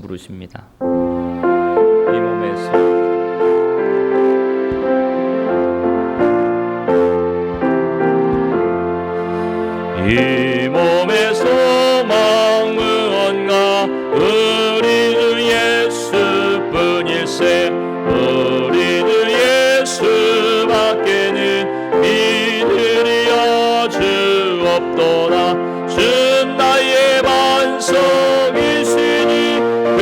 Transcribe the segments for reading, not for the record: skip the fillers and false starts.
부르십니다. 이 몸에서 이 몸의 소망 무언가 우리 주 예수뿐일세. 우리 주 예수밖에는 믿으리 아주 없도다. 주 나의 반석이시니 그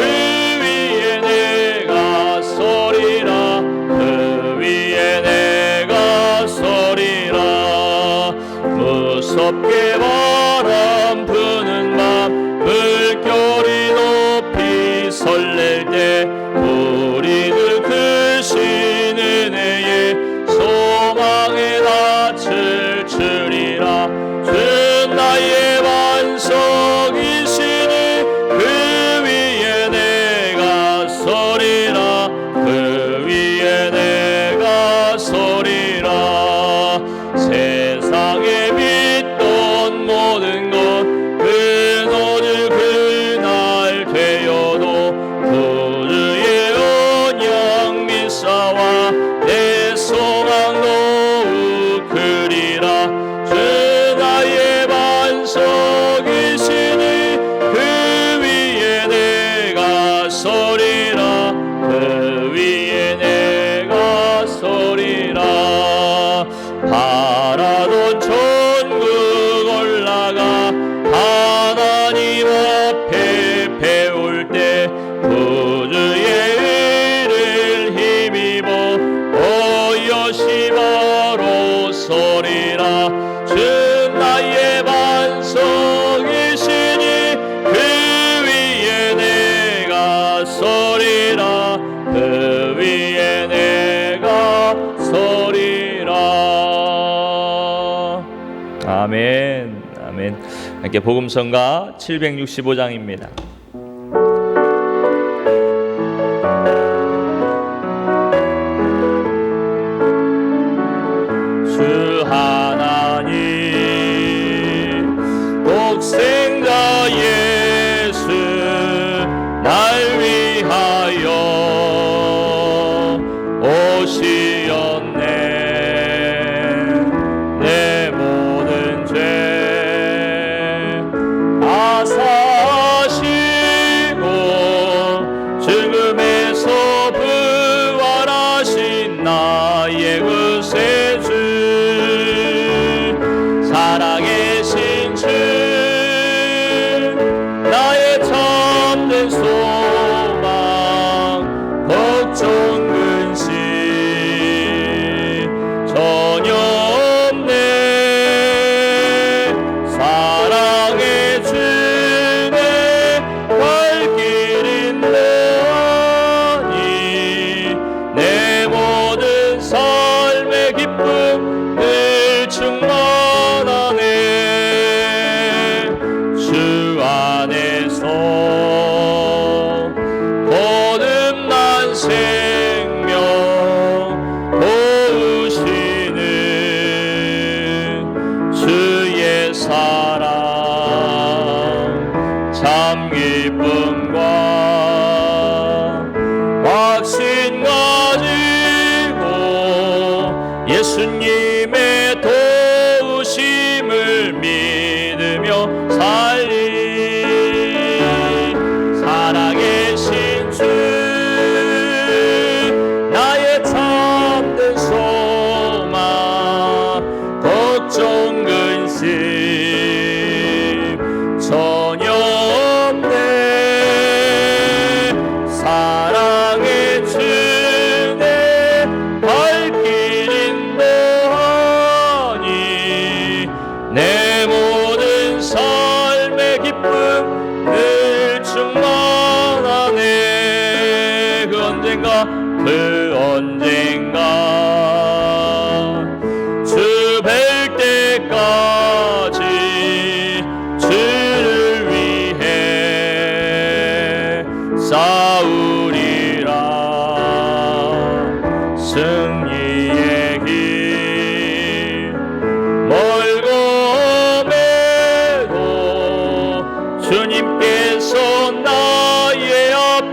위에 내가 서리라. 그 위에 내가 서리라. 무섭게 바람 부는 밤 물결이 높이 설렐 때 우리들 크신 은혜에 소망에 낯을 주리라. 주 나의 반석이시니 그 위에 내가 서리라. 그 위에 내가 서리라. 세상에 믿던 모든 것 끊어질 그날 되어도 구주의 언약 믿사와 내 소망 더욱 크리라. 주 나의 반석이시니 그 위에 내가 서리라. 그 위에 내가 서리라. 바라던 천국 올라가 하나님 앞에 배울 때 구주의 의를 힘입어 오여시 바로 서리라. 주 나의 반석이시니 그 위에 내가 서리라. 그 위에 내가 서리라. 아멘. 아멘. 함께 복음성가 765장입니다. 주 하나님 독생자 예수 날 위하여 오시었네. 내 모든 죄 아사하시고 죽음에서 부활하신 나의 구세주 살아계신 주 나의 참된 소망 걱정 근심 전혀 없네. 사랑의 주내 갈 길인 너니 내 모든 삶의 기쁨 늘 충만하네. 주 안에서 거듭난 생명 도우시는 주의 사랑 참 기쁨과 확신 가지고 예수님의 도우심을 믿으며 살리. 살아계신 주 나의 참된 소망 걱정 근심 전혀 없네. 사랑의 주내 갈 길인 너니 내 모든 삶의 기쁨 늘 충만하네. 그 언젠가 주 뵐 때까지 주를 위해 싸우리라. 승리의 길 멀고 험해도 주님께서 나의 앞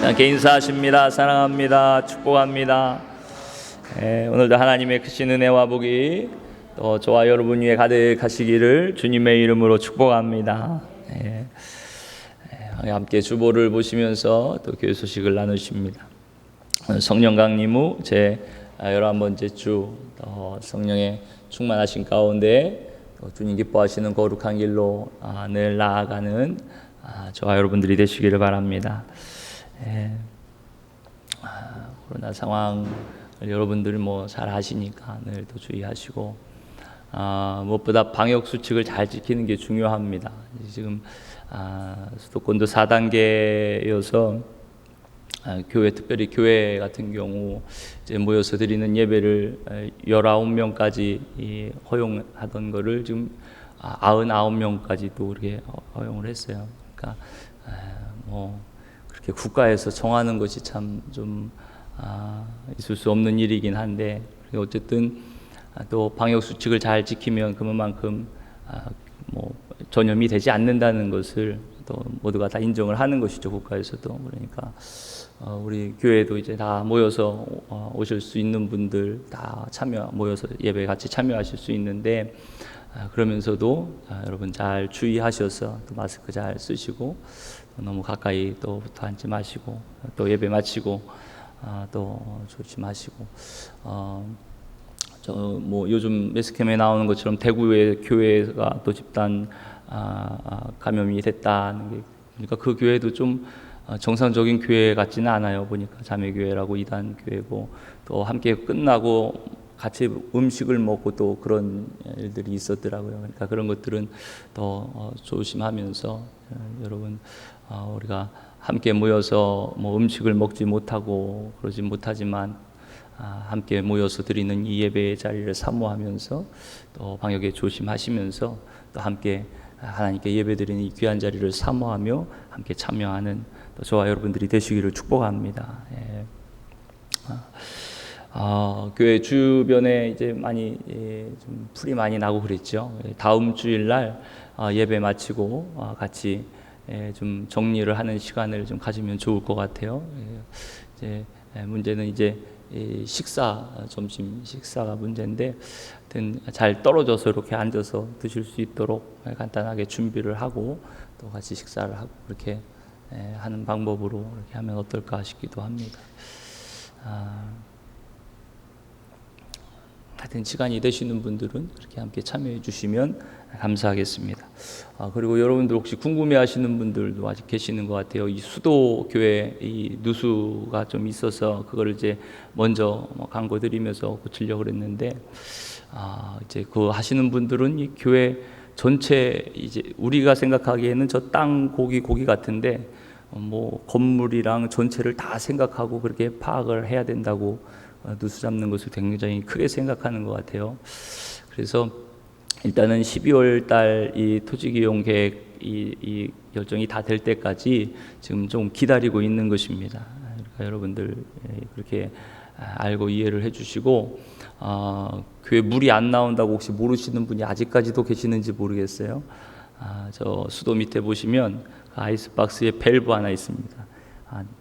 함께 인사하십니다. 사랑합니다. 축복합니다. 오늘도 하나님의 크신 은혜와 복이 또 저와 여러분 위에 가득하시기를 주님의 이름으로 축복합니다. 함께 주보를 보시면서 또 교회 소식을 나누십니다. 성령 강림 후 제 11번째 주 성령의 충만하신 가운데 주님 기뻐하시는 거룩한 길로 늘 나아가는 저와 여러분들이 되시기를 바랍니다. 코로나 상황 여러분들 잘 아시니까 늘 또 주의하시고 무엇보다 방역 수칙을 잘 지키는 게 중요합니다. 지금 수도권도 4단계여서 교회, 특별히 교회 같은 경우 이제 모여서 드리는 예배를 19명까지 허용하던 거를 지금 99명까지 또 그렇게 허용을 했어요. 그러니까 그렇게 국가에서 정하는 것이 참 좀 있을 수 없는 일이긴 한데, 어쨌든 또 방역 수칙을 잘 지키면 그만큼 전염이 되지 않는다는 것을 또 모두가 다 인정을 하는 것이죠, 국가에서도. 그러니까 우리 교회도 이제 다 모여서 오실 수 있는 분들 다 모여서 예배 같이 참여하실 수 있는데, 그러면서도 여러분 잘 주의하셔서 또 마스크 잘 쓰시고 너무 가까이 또 붙어 앉지 마시고 또 예배 마치고 또 조심하시고 요즘 매스캠에 나오는 것처럼 대구의 교회가 또 집단 감염이 됐다는 게, 그러니까 그 교회도 좀 정상적인 교회 같지는 않아요. 보니까 자매교회라고 이단 교회고, 또 함께 끝나고 같이 음식을 먹고 또 그런 일들이 있었더라고요. 그러니까 그런 것들은 더 조심하면서 여러분 우리가 함께 모여서 음식을 먹지 못하고 그러지 못하지만 함께 모여서 드리는 이 예배의 자리를 사모하면서 또 방역에 조심하시면서 또 함께 하나님께 예배드리는 이 귀한 자리를 사모하며 함께 참여하는 또 저와 여러분들이 되시기를 축복합니다. 교회 주변에 이제 많이 좀 풀이 많이 나고 그랬죠. 다음 주일날 예배 마치고 같이 좀 정리를 하는 시간을 좀 가지면 좋을 것 같아요. 이제 문제는 이제 점심 식사가 문제인데, 하여튼 잘 떨어져서 이렇게 앉아서 드실 수 있도록 간단하게 준비를 하고 또 같이 식사를 하고 그렇게 하는 방법으로 이렇게 하면 어떨까 싶기도 합니다. 하여튼 시간이 되시는 분들은 그렇게 함께 참여해 주시면 감사하겠습니다. 그리고 여러분들 혹시 궁금해하시는 분들도 아직 계시는 것 같아요. 이 수도 교회 이 누수가 좀 있어서 그거를 이제 먼저 광고 드리면서 고치려고 그랬는데, 이제 그 하시는 분들은 이 교회 전체 이제 우리가 생각하기에는 저 땅 고기 같은데 건물이랑 전체를 다 생각하고 그렇게 파악을 해야 된다고 누수 잡는 것을 굉장히 크게 생각하는 것 같아요. 그래서 일단은 12월 달 이 토지기용 계획 이 결정이 다 될 때까지 지금 좀 기다리고 있는 것입니다. 그러니까 여러분들 그렇게 알고 이해를 해주시고, 교회 물이 안 나온다고 혹시 모르시는 분이 아직까지도 계시는지 모르겠어요. 저 수도 밑에 보시면 그 아이스박스에 밸브 하나 있습니다.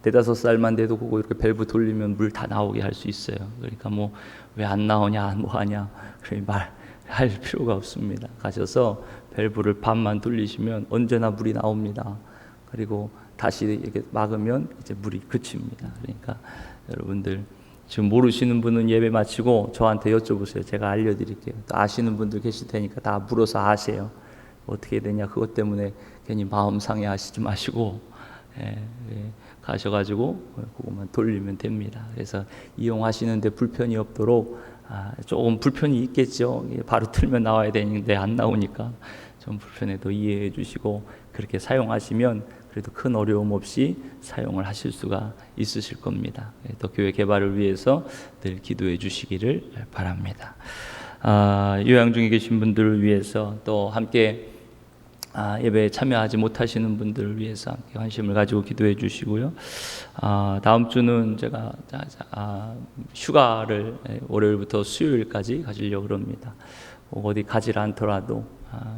4-5살만 돼도 그거 이렇게 밸브 돌리면 물 다 나오게 할 수 있어요. 그러니까 왜 안 나오냐 뭐하냐 그래 말할 필요가 없습니다. 가셔서 밸브를 반만 돌리시면 언제나 물이 나옵니다. 그리고 다시 이렇게 막으면 이제 물이 그칩니다. 그러니까 여러분들 지금 모르시는 분은 예배 마치고 저한테 여쭤보세요. 제가 알려드릴게요. 또 아시는 분들 계실 테니까 다 물어서 아세요. 어떻게 되냐, 그것 때문에 괜히 마음 상해하시지 마시고 가셔가지고 그것만 돌리면 됩니다. 그래서 이용하시는데 불편이 없도록 조금 불편이 있겠죠. 바로 틀면 나와야 되는데 안 나오니까 좀 불편해도 이해해 주시고 그렇게 사용하시면 그래도 큰 어려움 없이 사용을 하실 수가 있으실 겁니다. 또 교회 개발을 위해서 늘 기도해 주시기를 바랍니다. 요양 중에 계신 분들을 위해서 또 함께 예배에 참여하지 못하시는 분들을 위해서 함께 관심을 가지고 기도해 주시고요. 다음 주는 제가 휴가를 월요일부터 수요일까지 가지려고 합니다. 어디 가지 않더라도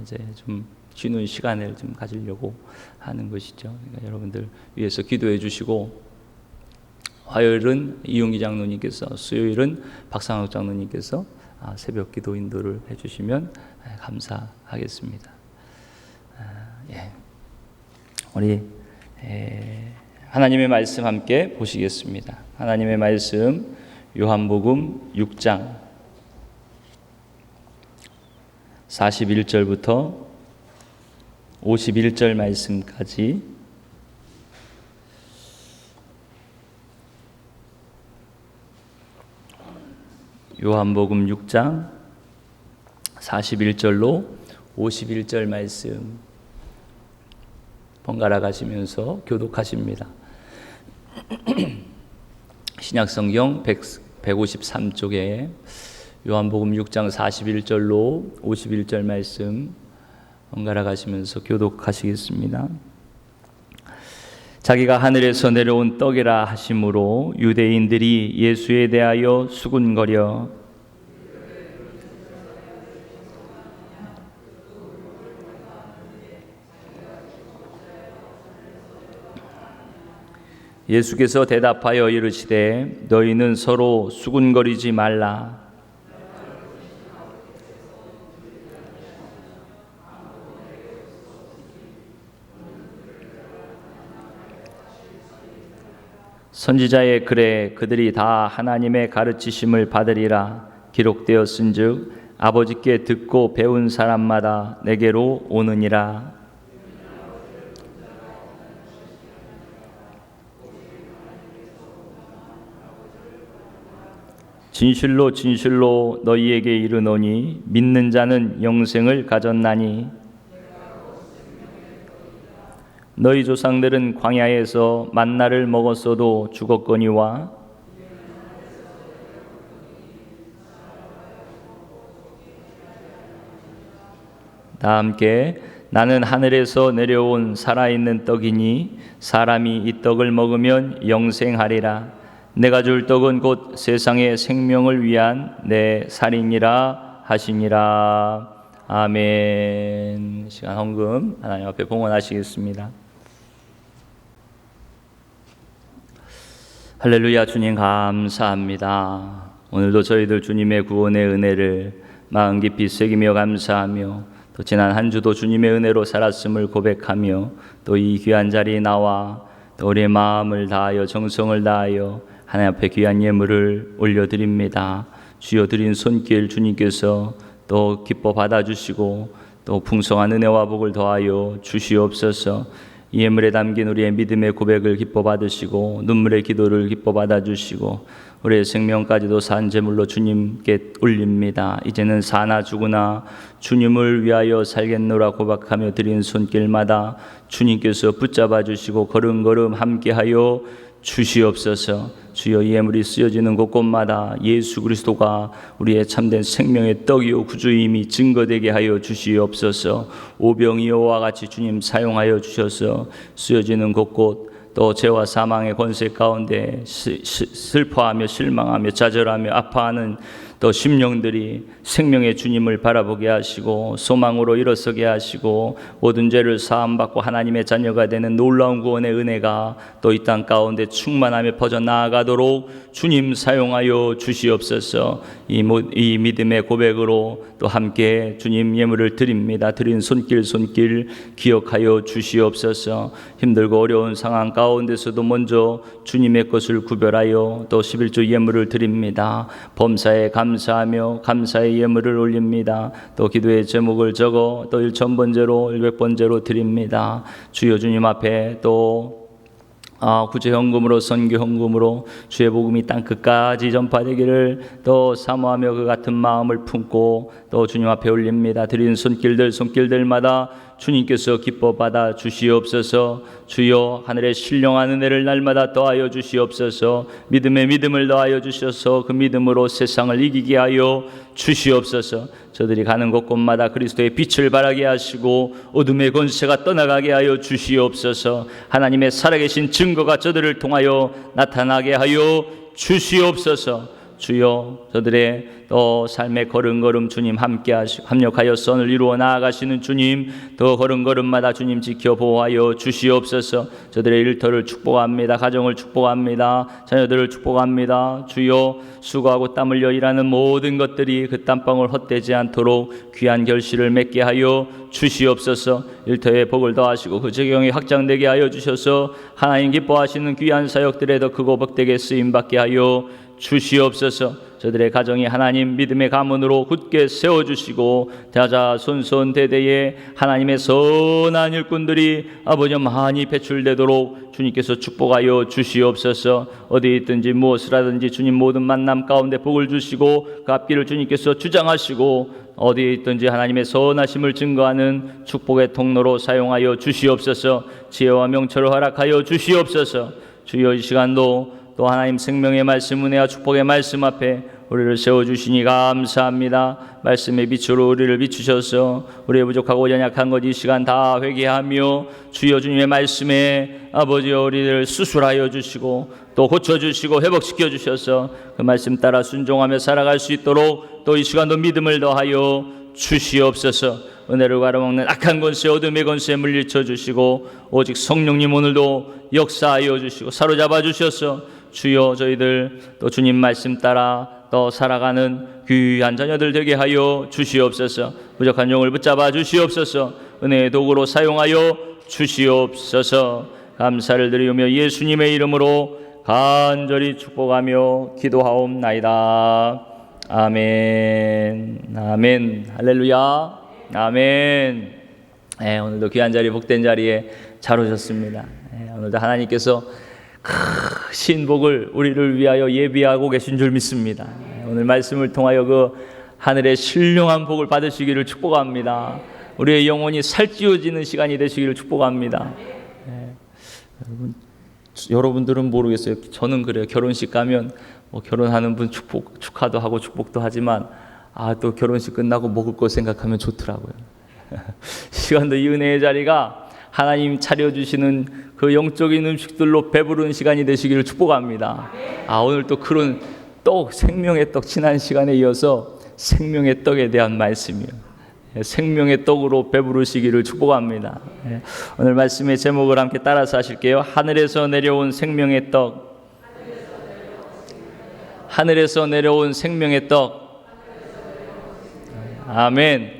이제 좀 쉬는 시간을 좀 가지려고 하는 것이죠. 그러니까 여러분들 위해서 기도해 주시고 화요일은 이용기 장로님께서, 수요일은 박상욱 장로님께서 새벽 기도 인도를 해주시면 감사하겠습니다. 우리 하나님의 말씀 함께 보시겠습니다. 하나님의 말씀 요한복음 6장 41절부터 51절 말씀까지 요한복음 6장 41절로 51절 말씀 번갈아 가시면서 교독하십니다. 신약성경 153쪽에 요한복음 6장 41절로 51절 말씀 번갈아 가시면서 교독하시겠습니다. 자기가 하늘에서 내려온 떡이라 하심으로 유대인들이 예수에 대하여 수군거려 예수께서 대답하여 이르시되 너희는 서로 수군거리지 말라. 선지자의 글에 그들이 다 하나님의 가르치심을 받으리라 기록되었은즉 아버지께 듣고 배운 사람마다 내게로 오느니라. 진실로 진실로 너희에게 이르노니 믿는 자는 영생을 가졌나니 너희 조상들은 광야에서 만나를 먹었어도 죽었거니와 다 함께 나는 하늘에서 내려온 살아있는 떡이니 사람이 이 떡을 먹으면 영생하리라. 내가 줄 떡은 곧 세상의 생명을 위한 내 살이니라 하시니라. 아멘. 시간 헌금 하나님 앞에 봉헌하시겠습니다. 할렐루야. 주님 감사합니다. 오늘도 저희들 주님의 구원의 은혜를 마음 깊이 새기며 감사하며 또 지난 한 주도 주님의 은혜로 살았음을 고백하며 또 이 귀한 자리에 나와 또 우리의 마음을 다하여 정성을 다하여 하나님 앞에 귀한 예물을 올려드립니다. 주여 드린 손길 주님께서 또 기뻐 받아주시고 또 풍성한 은혜와 복을 더하여 주시옵소서. 이 예물에 담긴 우리의 믿음의 고백을 기뻐 받으시고 눈물의 기도를 기뻐 받아주시고 우리의 생명까지도 산 제물로 주님께 올립니다. 이제는 사나 죽으나 주님을 위하여 살겠노라 고백하며 드린 손길마다 주님께서 붙잡아 주시고 걸음걸음 함께하여 주시옵소서. 주여 이 예물이 쓰여지는 곳곳마다 예수 그리스도가 우리의 참된 생명의 떡이요 구주임이 증거되게 하여 주시옵소서. 오병이어와 같이 주님 사용하여 주셔서 쓰여지는 곳곳 또 죄와 사망의 권세 가운데 슬퍼하며 실망하며 좌절하며 아파하는 또 심령들이 생명의 주님을 바라보게 하시고 소망으로 일어서게 하시고 모든 죄를 사함받고 하나님의 자녀가 되는 놀라운 구원의 은혜가 또 이 땅 가운데 충만하며 퍼져나가도록 주님 사용하여 주시옵소서. 이 믿음의 고백으로 또 함께 주님 예물을 드립니다. 드린 손길 기억하여 주시옵소서. 힘들고 어려운 상황 가운데서도 먼저 주님의 것을 구별하여 또 11조 예물을 드립니다. 범사에 감사하며 감사의 예물을 올립니다. 또 기도의 제목을 적어 또 1,000번제로 100번제로 드립니다. 주여 주님 앞에 또 구제헌금으로 선교헌금으로 주의 복음이 땅 끝까지 전파되기를 또 사모하며 그 같은 마음을 품고 또 주님 앞에 올립니다. 드린 손길들마다 주님께서 기뻐 받아 주시옵소서. 주여 하늘의 신령한 은혜를 날마다 더하여 주시옵소서. 믿음에 믿음을 더하여 주셔서 그 믿음으로 세상을 이기게 하여 주시옵소서. 저들이 가는 곳곳마다 그리스도의 빛을 발하게 하시고 어둠의 권세가 떠나가게 하여 주시옵소서. 하나님의 살아계신 증거가 저들을 통하여 나타나게 하여 주시옵소서. 주여 저들의 또 삶의 걸음걸음 주님 함께 하시고 합력하여 선을 이루어 나아가시는 주님 더 걸음걸음마다 주님 지켜보호하여 주시옵소서. 저들의 일터를 축복합니다. 가정을 축복합니다. 자녀들을 축복합니다. 주여 수고하고 땀 흘려 일하는 모든 것들이 그 땀방울 헛되지 않도록 귀한 결실을 맺게 하여 주시옵소서. 일터에 복을 더하시고 그 적용이 확장되게 하여 주셔서 하나님 기뻐하시는 귀한 사역들에 더 크고 복되게 쓰임받게 하여 주시옵소서. 저들의 가정이 하나님 믿음의 가문으로 굳게 세워주시고 자자손손 대대에 하나님의 선한 일꾼들이 아버지 많이 배출되도록 주님께서 축복하여 주시옵소서. 어디 있든지 무엇을 하든지 주님 모든 만남 가운데 복을 주시고 그 앞길을 주님께서 주장하시고 어디에 있든지 하나님의 선하심을 증거하는 축복의 통로로 사용하여 주시옵소서. 지혜와 명철을 허락하여 주시옵소서. 주여 이 시간도 또 하나님 생명의 말씀 은혜와 축복의 말씀 앞에 우리를 세워주시니 감사합니다. 말씀의 빛으로 우리를 비추셔서 우리의 부족하고 연약한 것 이 시간 다 회개하며 주여 주님의 말씀에 아버지 우리를 수술하여 주시고 또 고쳐주시고 회복시켜 주셔서 그 말씀 따라 순종하며 살아갈 수 있도록 또 이 시간도 믿음을 더하여 주시옵소서. 은혜를 가로막는 악한 권세 어둠의 권세에 물리쳐 주시고 오직 성령님 오늘도 역사하여 주시고 사로잡아 주셔서 주여 저희들 또 주님 말씀 따라 또 살아가는 귀한 자녀들 되게 하여 주시옵소서. 부족한 영을 붙잡아 주시옵소서. 은혜의 도구로 사용하여 주시옵소서. 감사를 드리며 예수님의 이름으로 간절히 축복하며 기도하옵나이다. 아멘. 아멘. 할렐루야. 아멘. 오늘도 귀한 자리 복된 자리에 잘 오셨습니다. 오늘도 하나님께서 크신 복을 우리를 위하여 예비하고 계신 줄 믿습니다. 오늘 말씀을 통하여 그 하늘의 신령한 복을 받으시기를 축복합니다. 우리의 영혼이 살찌워지는 시간이 되시기를 축복합니다. 여러분들은 모르겠어요. 저는 그래요. 결혼식 가면 결혼하는 분 축하도 하고 축복도 하지만 또 결혼식 끝나고 먹을 거 생각하면 좋더라고요. 시간도 이 은혜의 자리가 하나님 차려주시는 그 영적인 음식들로 배부른 시간이 되시기를 축복합니다. 오늘 또 그런 떡, 생명의 떡 지난 시간에 이어서 생명의 떡에 대한 말씀이에요. 생명의 떡으로 배부르시기를 축복합니다. 오늘 말씀의 제목을 함께 따라서 하실게요. 하늘에서 내려온 생명의 떡. 하늘에서 내려온 생명의 떡. 아멘.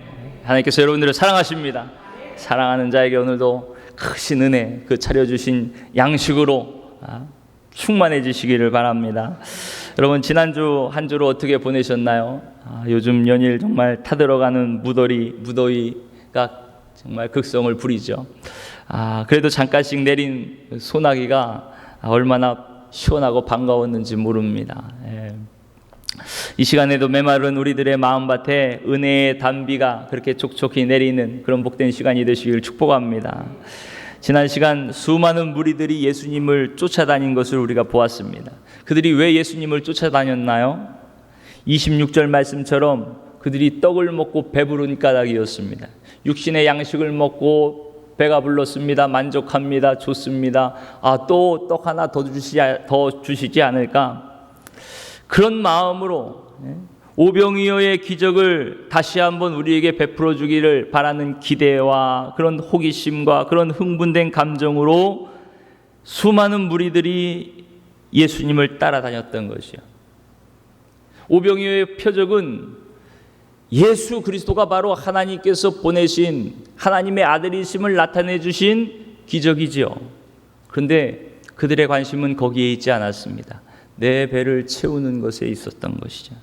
하나님께서 여러분들을 사랑하십니다. 사랑하는 자에게 오늘도 크신 은혜, 그 차려주신 양식으로 충만해지시기를 바랍니다. 여러분 지난주 한 주로 어떻게 보내셨나요? 요즘 연일 정말 타들어가는 무더위가 정말 극성을 부리죠. 그래도 잠깐씩 내린 소나기가 얼마나 시원하고 반가웠는지 모릅니다. 이 시간에도 메마른 우리들의 마음밭에 은혜의 단비가 그렇게 촉촉히 내리는 그런 복된 시간이 되시길 축복합니다. 지난 시간 수많은 무리들이 예수님을 쫓아다닌 것을 우리가 보았습니다. 그들이 왜 예수님을 쫓아다녔나요? 26절 말씀처럼 그들이 떡을 먹고 배부른 까닭이었습니다. 육신의 양식을 먹고 배가 불렀습니다. 만족합니다. 좋습니다. 또 떡 하나 더 주시지 않을까? 그런 마음으로 오병이어의 기적을 다시 한번 우리에게 베풀어 주기를 바라는 기대와 그런 호기심과 그런 흥분된 감정으로 수많은 무리들이 예수님을 따라다녔던 것이요. 오병이어의 표적은 예수 그리스도가 바로 하나님께서 보내신 하나님의 아들이심을 나타내 주신 기적이지요. 그런데 그들의 관심은 거기에 있지 않았습니다. 내 배를 채우는 것에 있었던 것이죠.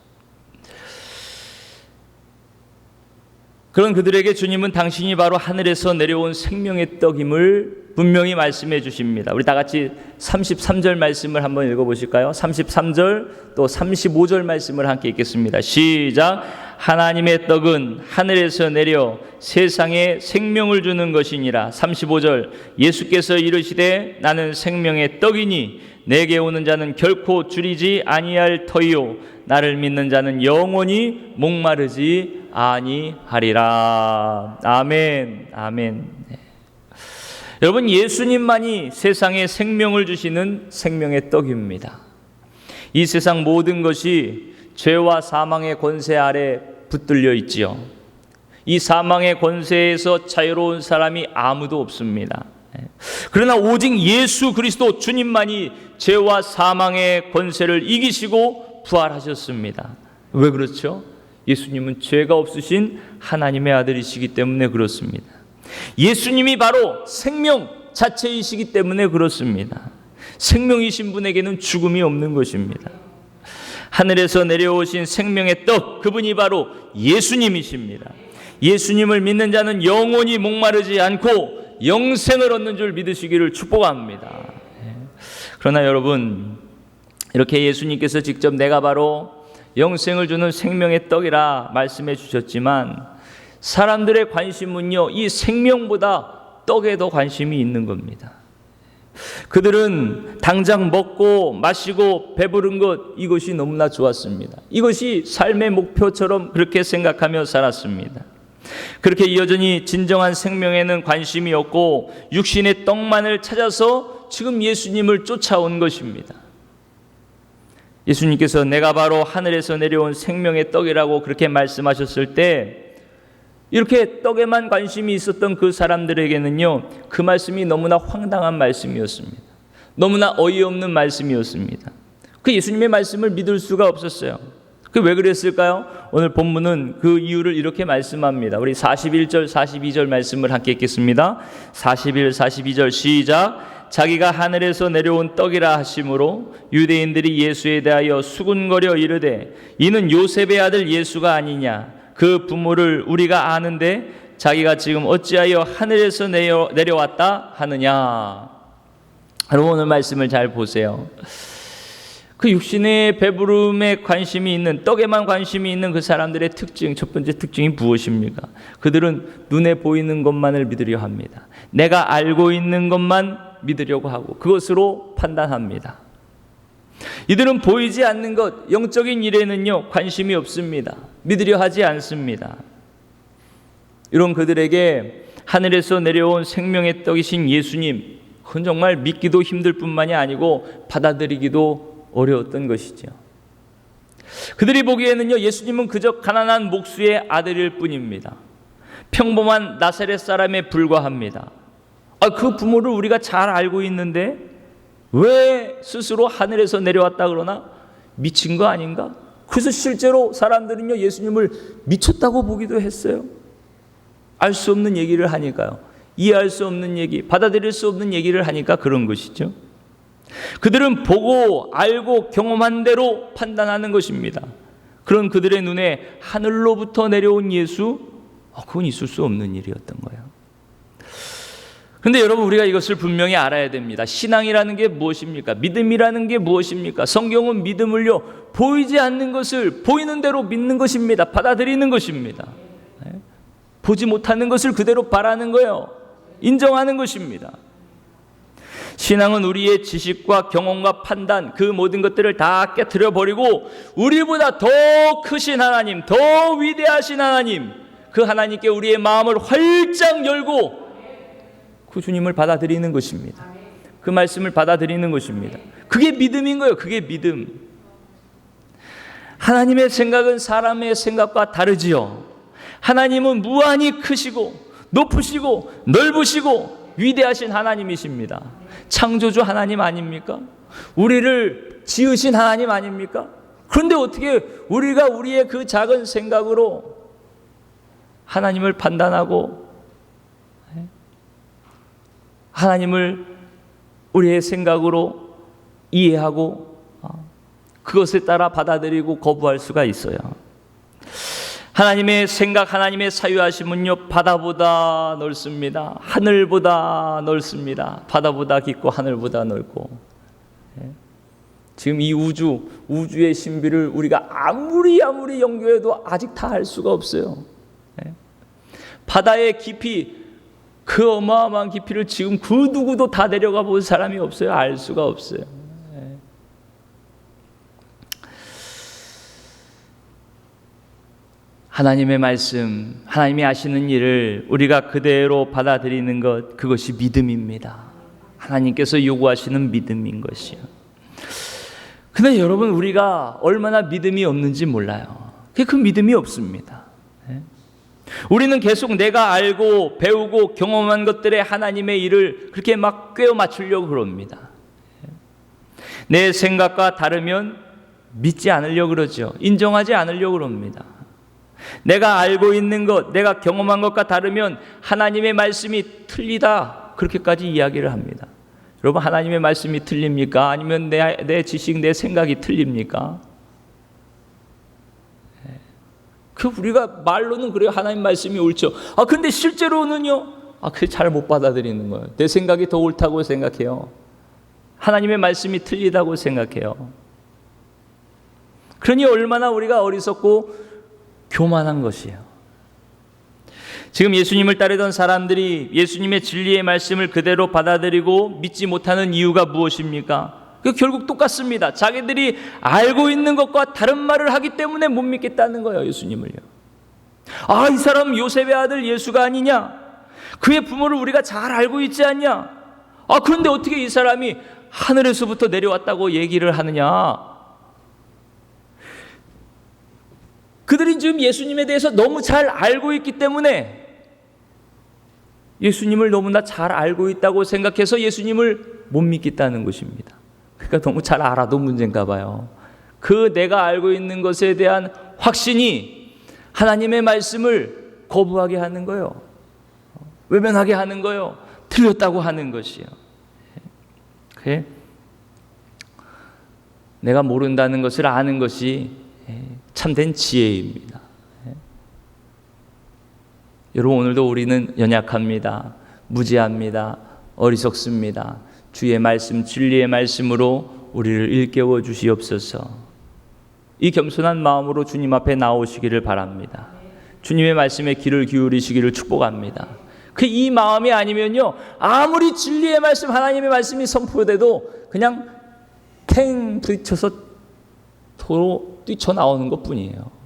그런 그들에게 주님은 당신이 바로 하늘에서 내려온 생명의 떡임을 분명히 말씀해 주십니다. 우리 다 같이 33절 말씀을 한번 읽어보실까요? 33절 또 35절 말씀을 함께 읽겠습니다. 시작. 하나님의 떡은 하늘에서 내려 세상에 생명을 주는 것이니라. 35절 예수께서 이르시되 나는 생명의 떡이니 내게 오는 자는 결코 줄이지 아니할 터이요 나를 믿는 자는 영원히 목마르지 아니하리라. 아멘. 아멘. 여러분 예수님만이 세상에 생명을 주시는 생명의 떡입니다. 이 세상 모든 것이 죄와 사망의 권세 아래 붙들려 있지요. 이 사망의 권세에서 자유로운 사람이 아무도 없습니다. 그러나 오직 예수 그리스도 주님만이 죄와 사망의 권세를 이기시고 부활하셨습니다. 왜 그렇죠? 예수님은 죄가 없으신 하나님의 아들이시기 때문에 그렇습니다. 예수님이 바로 생명 자체이시기 때문에 그렇습니다. 생명이신 분에게는 죽음이 없는 것입니다. 하늘에서 내려오신 생명의 떡, 그분이 바로 예수님이십니다. 예수님을 믿는 자는 영원히 목마르지 않고 영생을 얻는 줄 믿으시기를 축복합니다. 그러나 여러분, 이렇게 예수님께서 직접 내가 바로 영생을 주는 생명의 떡이라 말씀해 주셨지만 사람들의 관심은요, 이 생명보다 떡에 더 관심이 있는 겁니다. 그들은 당장 먹고 마시고 배부른 것, 이것이 너무나 좋았습니다. 이것이 삶의 목표처럼 그렇게 생각하며 살았습니다. 그렇게 여전히 진정한 생명에는 관심이 없고 육신의 떡만을 찾아서 지금 예수님을 쫓아온 것입니다. 예수님께서 내가 바로 하늘에서 내려온 생명의 떡이라고 그렇게 말씀하셨을 때 이렇게 떡에만 관심이 있었던 그 사람들에게는요, 그 말씀이 너무나 황당한 말씀이었습니다. 너무나 어이없는 말씀이었습니다. 그 예수님의 말씀을 믿을 수가 없었어요. 그 왜 그랬을까요? 오늘 본문은 그 이유를 이렇게 말씀합니다. 우리 41절 42절 말씀을 함께 읽겠습니다. 41, 42절 시작. 자기가 하늘에서 내려온 떡이라 하심으로 유대인들이 예수에 대하여 수군거려 이르되 이는 요셉의 아들 예수가 아니냐. 그 부모를 우리가 아는데 자기가 지금 어찌하여 하늘에서 내려왔다 하느냐. 여러분, 오늘 말씀을 잘 보세요. 그 육신의 배부름에 관심이 있는, 떡에만 관심이 있는 그 사람들의 특징, 첫 번째 특징이 무엇입니까? 그들은 눈에 보이는 것만을 믿으려 합니다. 내가 알고 있는 것만 믿으려고 하고 그것으로 판단합니다. 이들은 보이지 않는 것, 영적인 일에는요, 관심이 없습니다. 믿으려 하지 않습니다. 이런 그들에게 하늘에서 내려온 생명의 떡이신 예수님, 그건 정말 믿기도 힘들 뿐만이 아니고 받아들이기도 어려웠던 것이죠. 그들이 보기에는요, 예수님은 그저 가난한 목수의 아들일 뿐입니다. 평범한 나사렛 사람에 불과합니다. 그 부모를 우리가 잘 알고 있는데 왜 스스로 하늘에서 내려왔다 그러나? 미친 거 아닌가? 그래서 실제로 사람들은요, 예수님을 미쳤다고 보기도 했어요. 알 수 없는 얘기를 하니까요. 이해할 수 없는 얘기, 받아들일 수 없는 얘기를 하니까 그런 것이죠. 그들은 보고 알고 경험한 대로 판단하는 것입니다. 그런 그들의 눈에 하늘로부터 내려온 예수, 그건 있을 수 없는 일이었던 거예요. 그런데 여러분, 우리가 이것을 분명히 알아야 됩니다. 신앙이라는 게 무엇입니까? 믿음이라는 게 무엇입니까? 성경은 믿음을요, 보이지 않는 것을 보이는 대로 믿는 것입니다. 받아들이는 것입니다. 보지 못하는 것을 그대로 바라는 거예요. 인정하는 것입니다. 신앙은 우리의 지식과 경험과 판단, 그 모든 것들을 다 깨트려 버리고 우리보다 더 크신 하나님, 더 위대하신 하나님, 그 하나님께 우리의 마음을 활짝 열고 그 주님을 받아들이는 것입니다. 그 말씀을 받아들이는 것입니다. 그게 믿음인 거예요. 그게 믿음. 하나님의 생각은 사람의 생각과 다르지요. 하나님은 무한히 크시고 높으시고 넓으시고 위대하신 하나님이십니다. 창조주 하나님 아닙니까? 우리를 지으신 하나님 아닙니까? 그런데 어떻게 우리가 우리의 그 작은 생각으로 하나님을 판단하고 하나님을 우리의 생각으로 이해하고 그것에 따라 받아들이고 거부할 수가 있어요. 하나님의 생각, 하나님의 사유하심은요, 바다보다 넓습니다. 하늘보다 넓습니다. 바다보다 깊고 하늘보다 넓고. 지금 이 우주의 신비를 우리가 아무리 연구해도 아직 다 알 수가 없어요. 바다의 깊이, 그 어마어마한 깊이를 지금 그 누구도 다 내려가 본 사람이 없어요. 알 수가 없어요. 하나님의 말씀, 하나님이 하시는 일을 우리가 그대로 받아들이는 것, 그것이 믿음입니다. 하나님께서 요구하시는 믿음인 것이요. 근데 여러분, 우리가 얼마나 믿음이 없는지 몰라요. 그 믿음이 없습니다. 우리는 계속 내가 알고 배우고 경험한 것들에 하나님의 일을 그렇게 막 꿰어 맞추려고 그럽니다. 내 생각과 다르면 믿지 않으려고 그러죠. 인정하지 않으려고 그럽니다. 내가 알고 있는 것, 내가 경험한 것과 다르면 하나님의 말씀이 틀리다, 그렇게까지 이야기를 합니다. 여러분, 하나님의 말씀이 틀립니까? 아니면 내 지식, 내 생각이 틀립니까? 우리가 말로는 그래요. 하나님 말씀이 옳죠. 근데 실제로는요, 그게 잘 못 받아들이는 거예요. 내 생각이 더 옳다고 생각해요. 하나님의 말씀이 틀리다고 생각해요. 그러니 얼마나 우리가 어리석고 교만한 것이에요. 지금 예수님을 따르던 사람들이 예수님의 진리의 말씀을 그대로 받아들이고 믿지 못하는 이유가 무엇입니까? 결국 똑같습니다. 자기들이 알고 있는 것과 다른 말을 하기 때문에 못 믿겠다는 거예요, 예수님을요. 이 사람 요셉의 아들 예수가 아니냐? 그의 부모를 우리가 잘 알고 있지 않냐? 그런데 어떻게 이 사람이 하늘에서부터 내려왔다고 얘기를 하느냐? 그들이 지금 예수님에 대해서 너무 잘 알고 있기 때문에, 예수님을 너무나 잘 알고 있다고 생각해서 예수님을 못 믿겠다는 것입니다. 그러니까 너무 잘 알아도 문제인가 봐요. 내가 알고 있는 것에 대한 확신이 하나님의 말씀을 거부하게 하는 거예요. 외면하게 하는 거예요. 틀렸다고 하는 것이요. 그래? 내가 모른다는 것을 아는 것이 참된 지혜입니다. 여러분, 오늘도 우리는 연약합니다. 무지합니다. 어리석습니다. 주의 말씀, 진리의 말씀으로 우리를 일깨워 주시옵소서. 이 겸손한 마음으로 주님 앞에 나오시기를 바랍니다. 주님의 말씀에 귀를 기울이시기를 축복합니다. 이 마음이 아니면요, 아무리 진리의 말씀, 하나님의 말씀이 선포돼도 그냥 탱 부딪혀서 도로 뛰쳐나오는 것뿐이에요.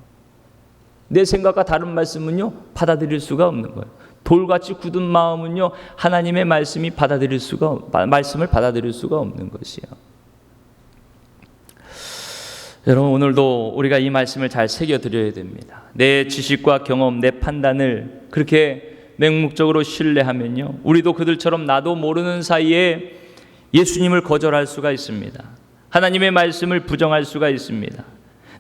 내 생각과 다른 말씀은요, 받아들일 수가 없는 거예요. 돌같이 굳은 마음은요, 하나님의 말씀을 받아들일 수가 없는 것이에요. 여러분, 오늘도 우리가 이 말씀을 잘 새겨드려야 됩니다. 내 지식과 경험, 내 판단을 그렇게 맹목적으로 신뢰하면요, 우리도 그들처럼 나도 모르는 사이에 예수님을 거절할 수가 있습니다. 하나님의 말씀을 부정할 수가 있습니다.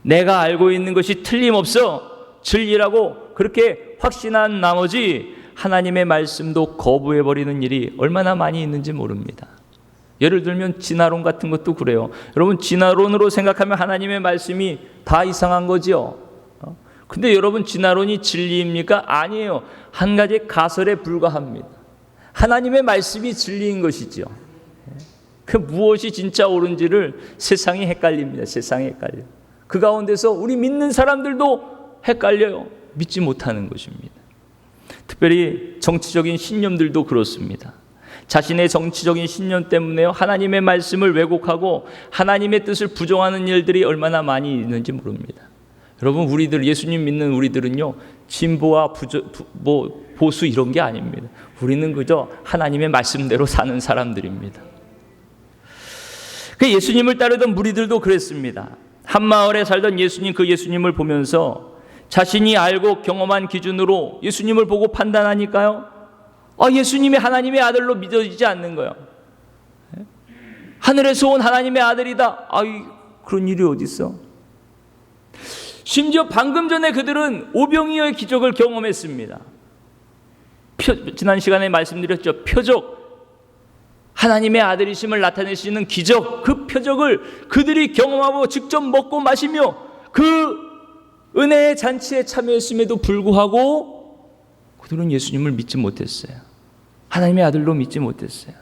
내가 알고 있는 것이 틀림없어 진리라고 그렇게 확신한 나머지 하나님의 말씀도 거부해버리는 일이 얼마나 많이 있는지 모릅니다. 예를 들면 진화론 같은 것도 그래요. 여러분, 진화론으로 생각하면 하나님의 말씀이 다 이상한 거죠. 근데 여러분, 진화론이 진리입니까? 아니에요. 한 가지 가설에 불과합니다. 하나님의 말씀이 진리인 것이죠. 무엇이 진짜 옳은지를 세상이 헷갈립니다. 세상이 헷갈려요. 그 가운데서 우리 믿는 사람들도 헷갈려요. 믿지 못하는 것입니다. 특별히 정치적인 신념들도 그렇습니다. 자신의 정치적인 신념 때문에 하나님의 말씀을 왜곡하고 하나님의 뜻을 부정하는 일들이 얼마나 많이 있는지 모릅니다. 여러분, 우리들, 예수님 믿는 우리들은요, 진보와 보수 이런 게 아닙니다. 우리는 그저 하나님의 말씀대로 사는 사람들입니다. 예수님을 따르던 무리들도 그랬습니다. 한 마을에 살던 예수님, 그 예수님을 보면서 자신이 알고 경험한 기준으로 예수님을 보고 판단하니까요, 예수님이 하나님의 아들로 믿어지지 않는 거예요. 하늘에서 온 하나님의 아들이다. 그런 일이 어디 있어? 심지어 방금 전에 그들은 오병이어의 기적을 경험했습니다. 지난 시간에 말씀드렸죠. 표적, 하나님의 아들이심을 나타내시는 기적, 그 표적을 그들이 경험하고 직접 먹고 마시며 그 은혜의 잔치에 참여했음에도 불구하고 그들은 예수님을 믿지 못했어요. 하나님의 아들로 믿지 못했어요.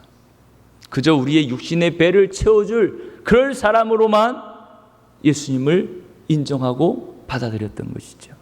그저 우리의 육신의 배를 채워줄 그럴 사람으로만 예수님을 인정하고 받아들였던 것이죠.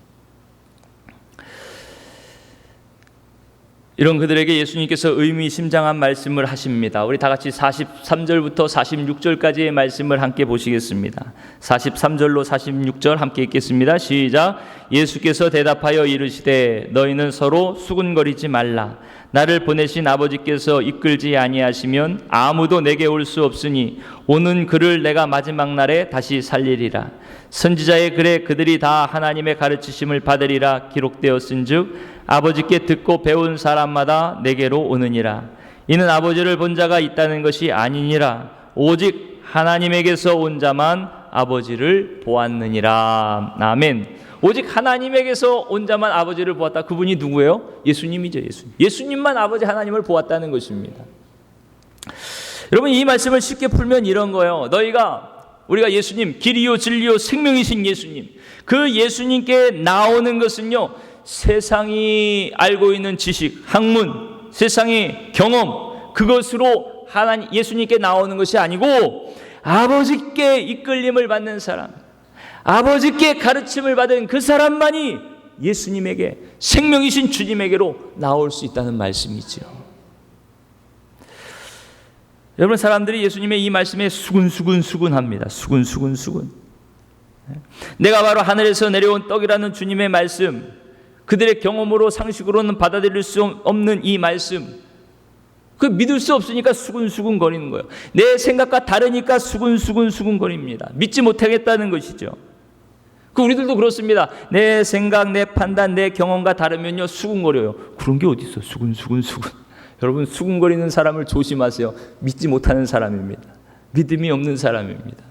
이런 그들에게 예수님께서 의미심장한 말씀을 하십니다. 우리 다 같이 43절부터 46절까지의 말씀을 함께 보시겠습니다. 43절로 46절 함께 읽겠습니다. 시작. 예수께서 대답하여 이르시되 너희는 서로 수군거리지 말라. 나를 보내신 아버지께서 이끌지 아니하시면 아무도 내게 올 수 없으니 오는 그를 내가 마지막 날에 다시 살리리라. 선지자의 글에 그들이 다 하나님의 가르치심을 받으리라 기록되었은즉 아버지께 듣고 배운 사람마다 내게로 오느니라. 이는 아버지를 본 자가 있다는 것이 아니니라. 오직 하나님에게서 온 자만 아버지를 보았느니라. 아멘. 오직 하나님에게서 온 자만 아버지를 보았다. 그분이 누구예요? 예수님이죠. 예수님만 아버지 하나님을 보았다는 것입니다. 여러분, 이 말씀을 쉽게 풀면 이런 거예요. 우리가 예수님, 길이요 진리요 생명이신 예수님, 그 예수님께 나오는 것은요, 세상이 알고 있는 지식, 학문, 세상의 경험, 그것으로 예수님께 나오는 것이 아니고 아버지께 이끌림을 받는 사람, 아버지께 가르침을 받은 그 사람만이 예수님에게, 생명이신 주님에게로 나올 수 있다는 말씀이죠. 여러분, 사람들이 예수님의 이 말씀에 수근수근합니다. 수근수근. 내가 바로 하늘에서 내려온 떡이라는 주님의 말씀, 그들의 경험으로 상식으로는 받아들일 수 없는 이 말씀, 그 믿을 수 없으니까 수근수근거리는 거예요. 내 생각과 다르니까 수근수근거립니다. 믿지 못하겠다는 것이죠. 우리들도 그렇습니다. 내 생각, 내 판단, 내 경험과 다르면요 수근거려요. 그런 게 어디 있어? 수근. 여러분, 수근거리는 사람을 조심하세요. 믿지 못하는 사람입니다. 믿음이 없는 사람입니다.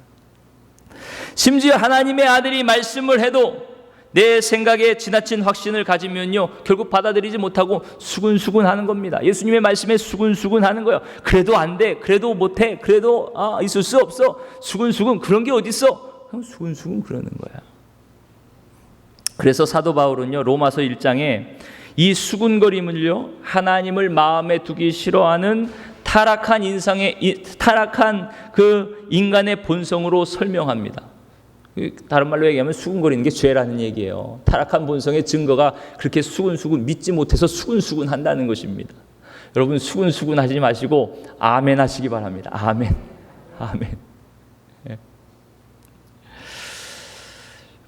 심지어 하나님의 아들이 말씀을 해도 내 생각에 지나친 확신을 가지면요 결국 받아들이지 못하고 수근수근하는 겁니다. 예수님의 말씀에 수근수근하는 거예요. 그래도 안 돼, 그래도 못해, 그래도 있을 수 없어. 수근수근, 그런 게 어디 있어? 수근수근 그러는 거야. 그래서 사도 바울은요 로마서 1장에 이 수군거림을요 하나님을 마음에 두기 싫어하는 타락한 그 인간의 본성으로 설명합니다. 다른 말로 얘기하면 수군거리는 게 죄라는 얘기예요. 타락한 본성의 증거가 그렇게 수근수근, 믿지 못해서 수근수근 한다는 것입니다. 여러분, 수근수근 하지 마시고 아멘 하시기 바랍니다. 아멘.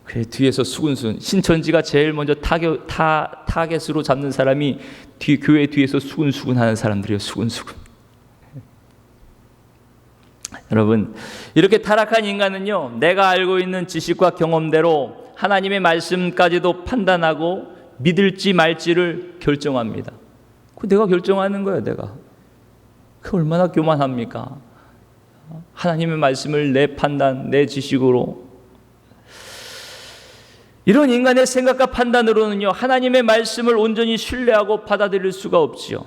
그 뒤에서 수근수근, 신천지가 제일 먼저 타겟으로 잡는 사람이 교회 뒤에서 수근수근 하는 사람들이에요. 수근수근. 여러분, 이렇게 타락한 인간은요 내가 알고 있는 지식과 경험대로 하나님의 말씀까지도 판단하고 믿을지 말지를 결정합니다. 내가 결정하는 거예요. 그 얼마나 교만합니까? 하나님의 말씀을 내 판단, 내 지식으로, 이런 인간의 생각과 판단으로는요 하나님의 말씀을 온전히 신뢰하고 받아들일 수가 없지요.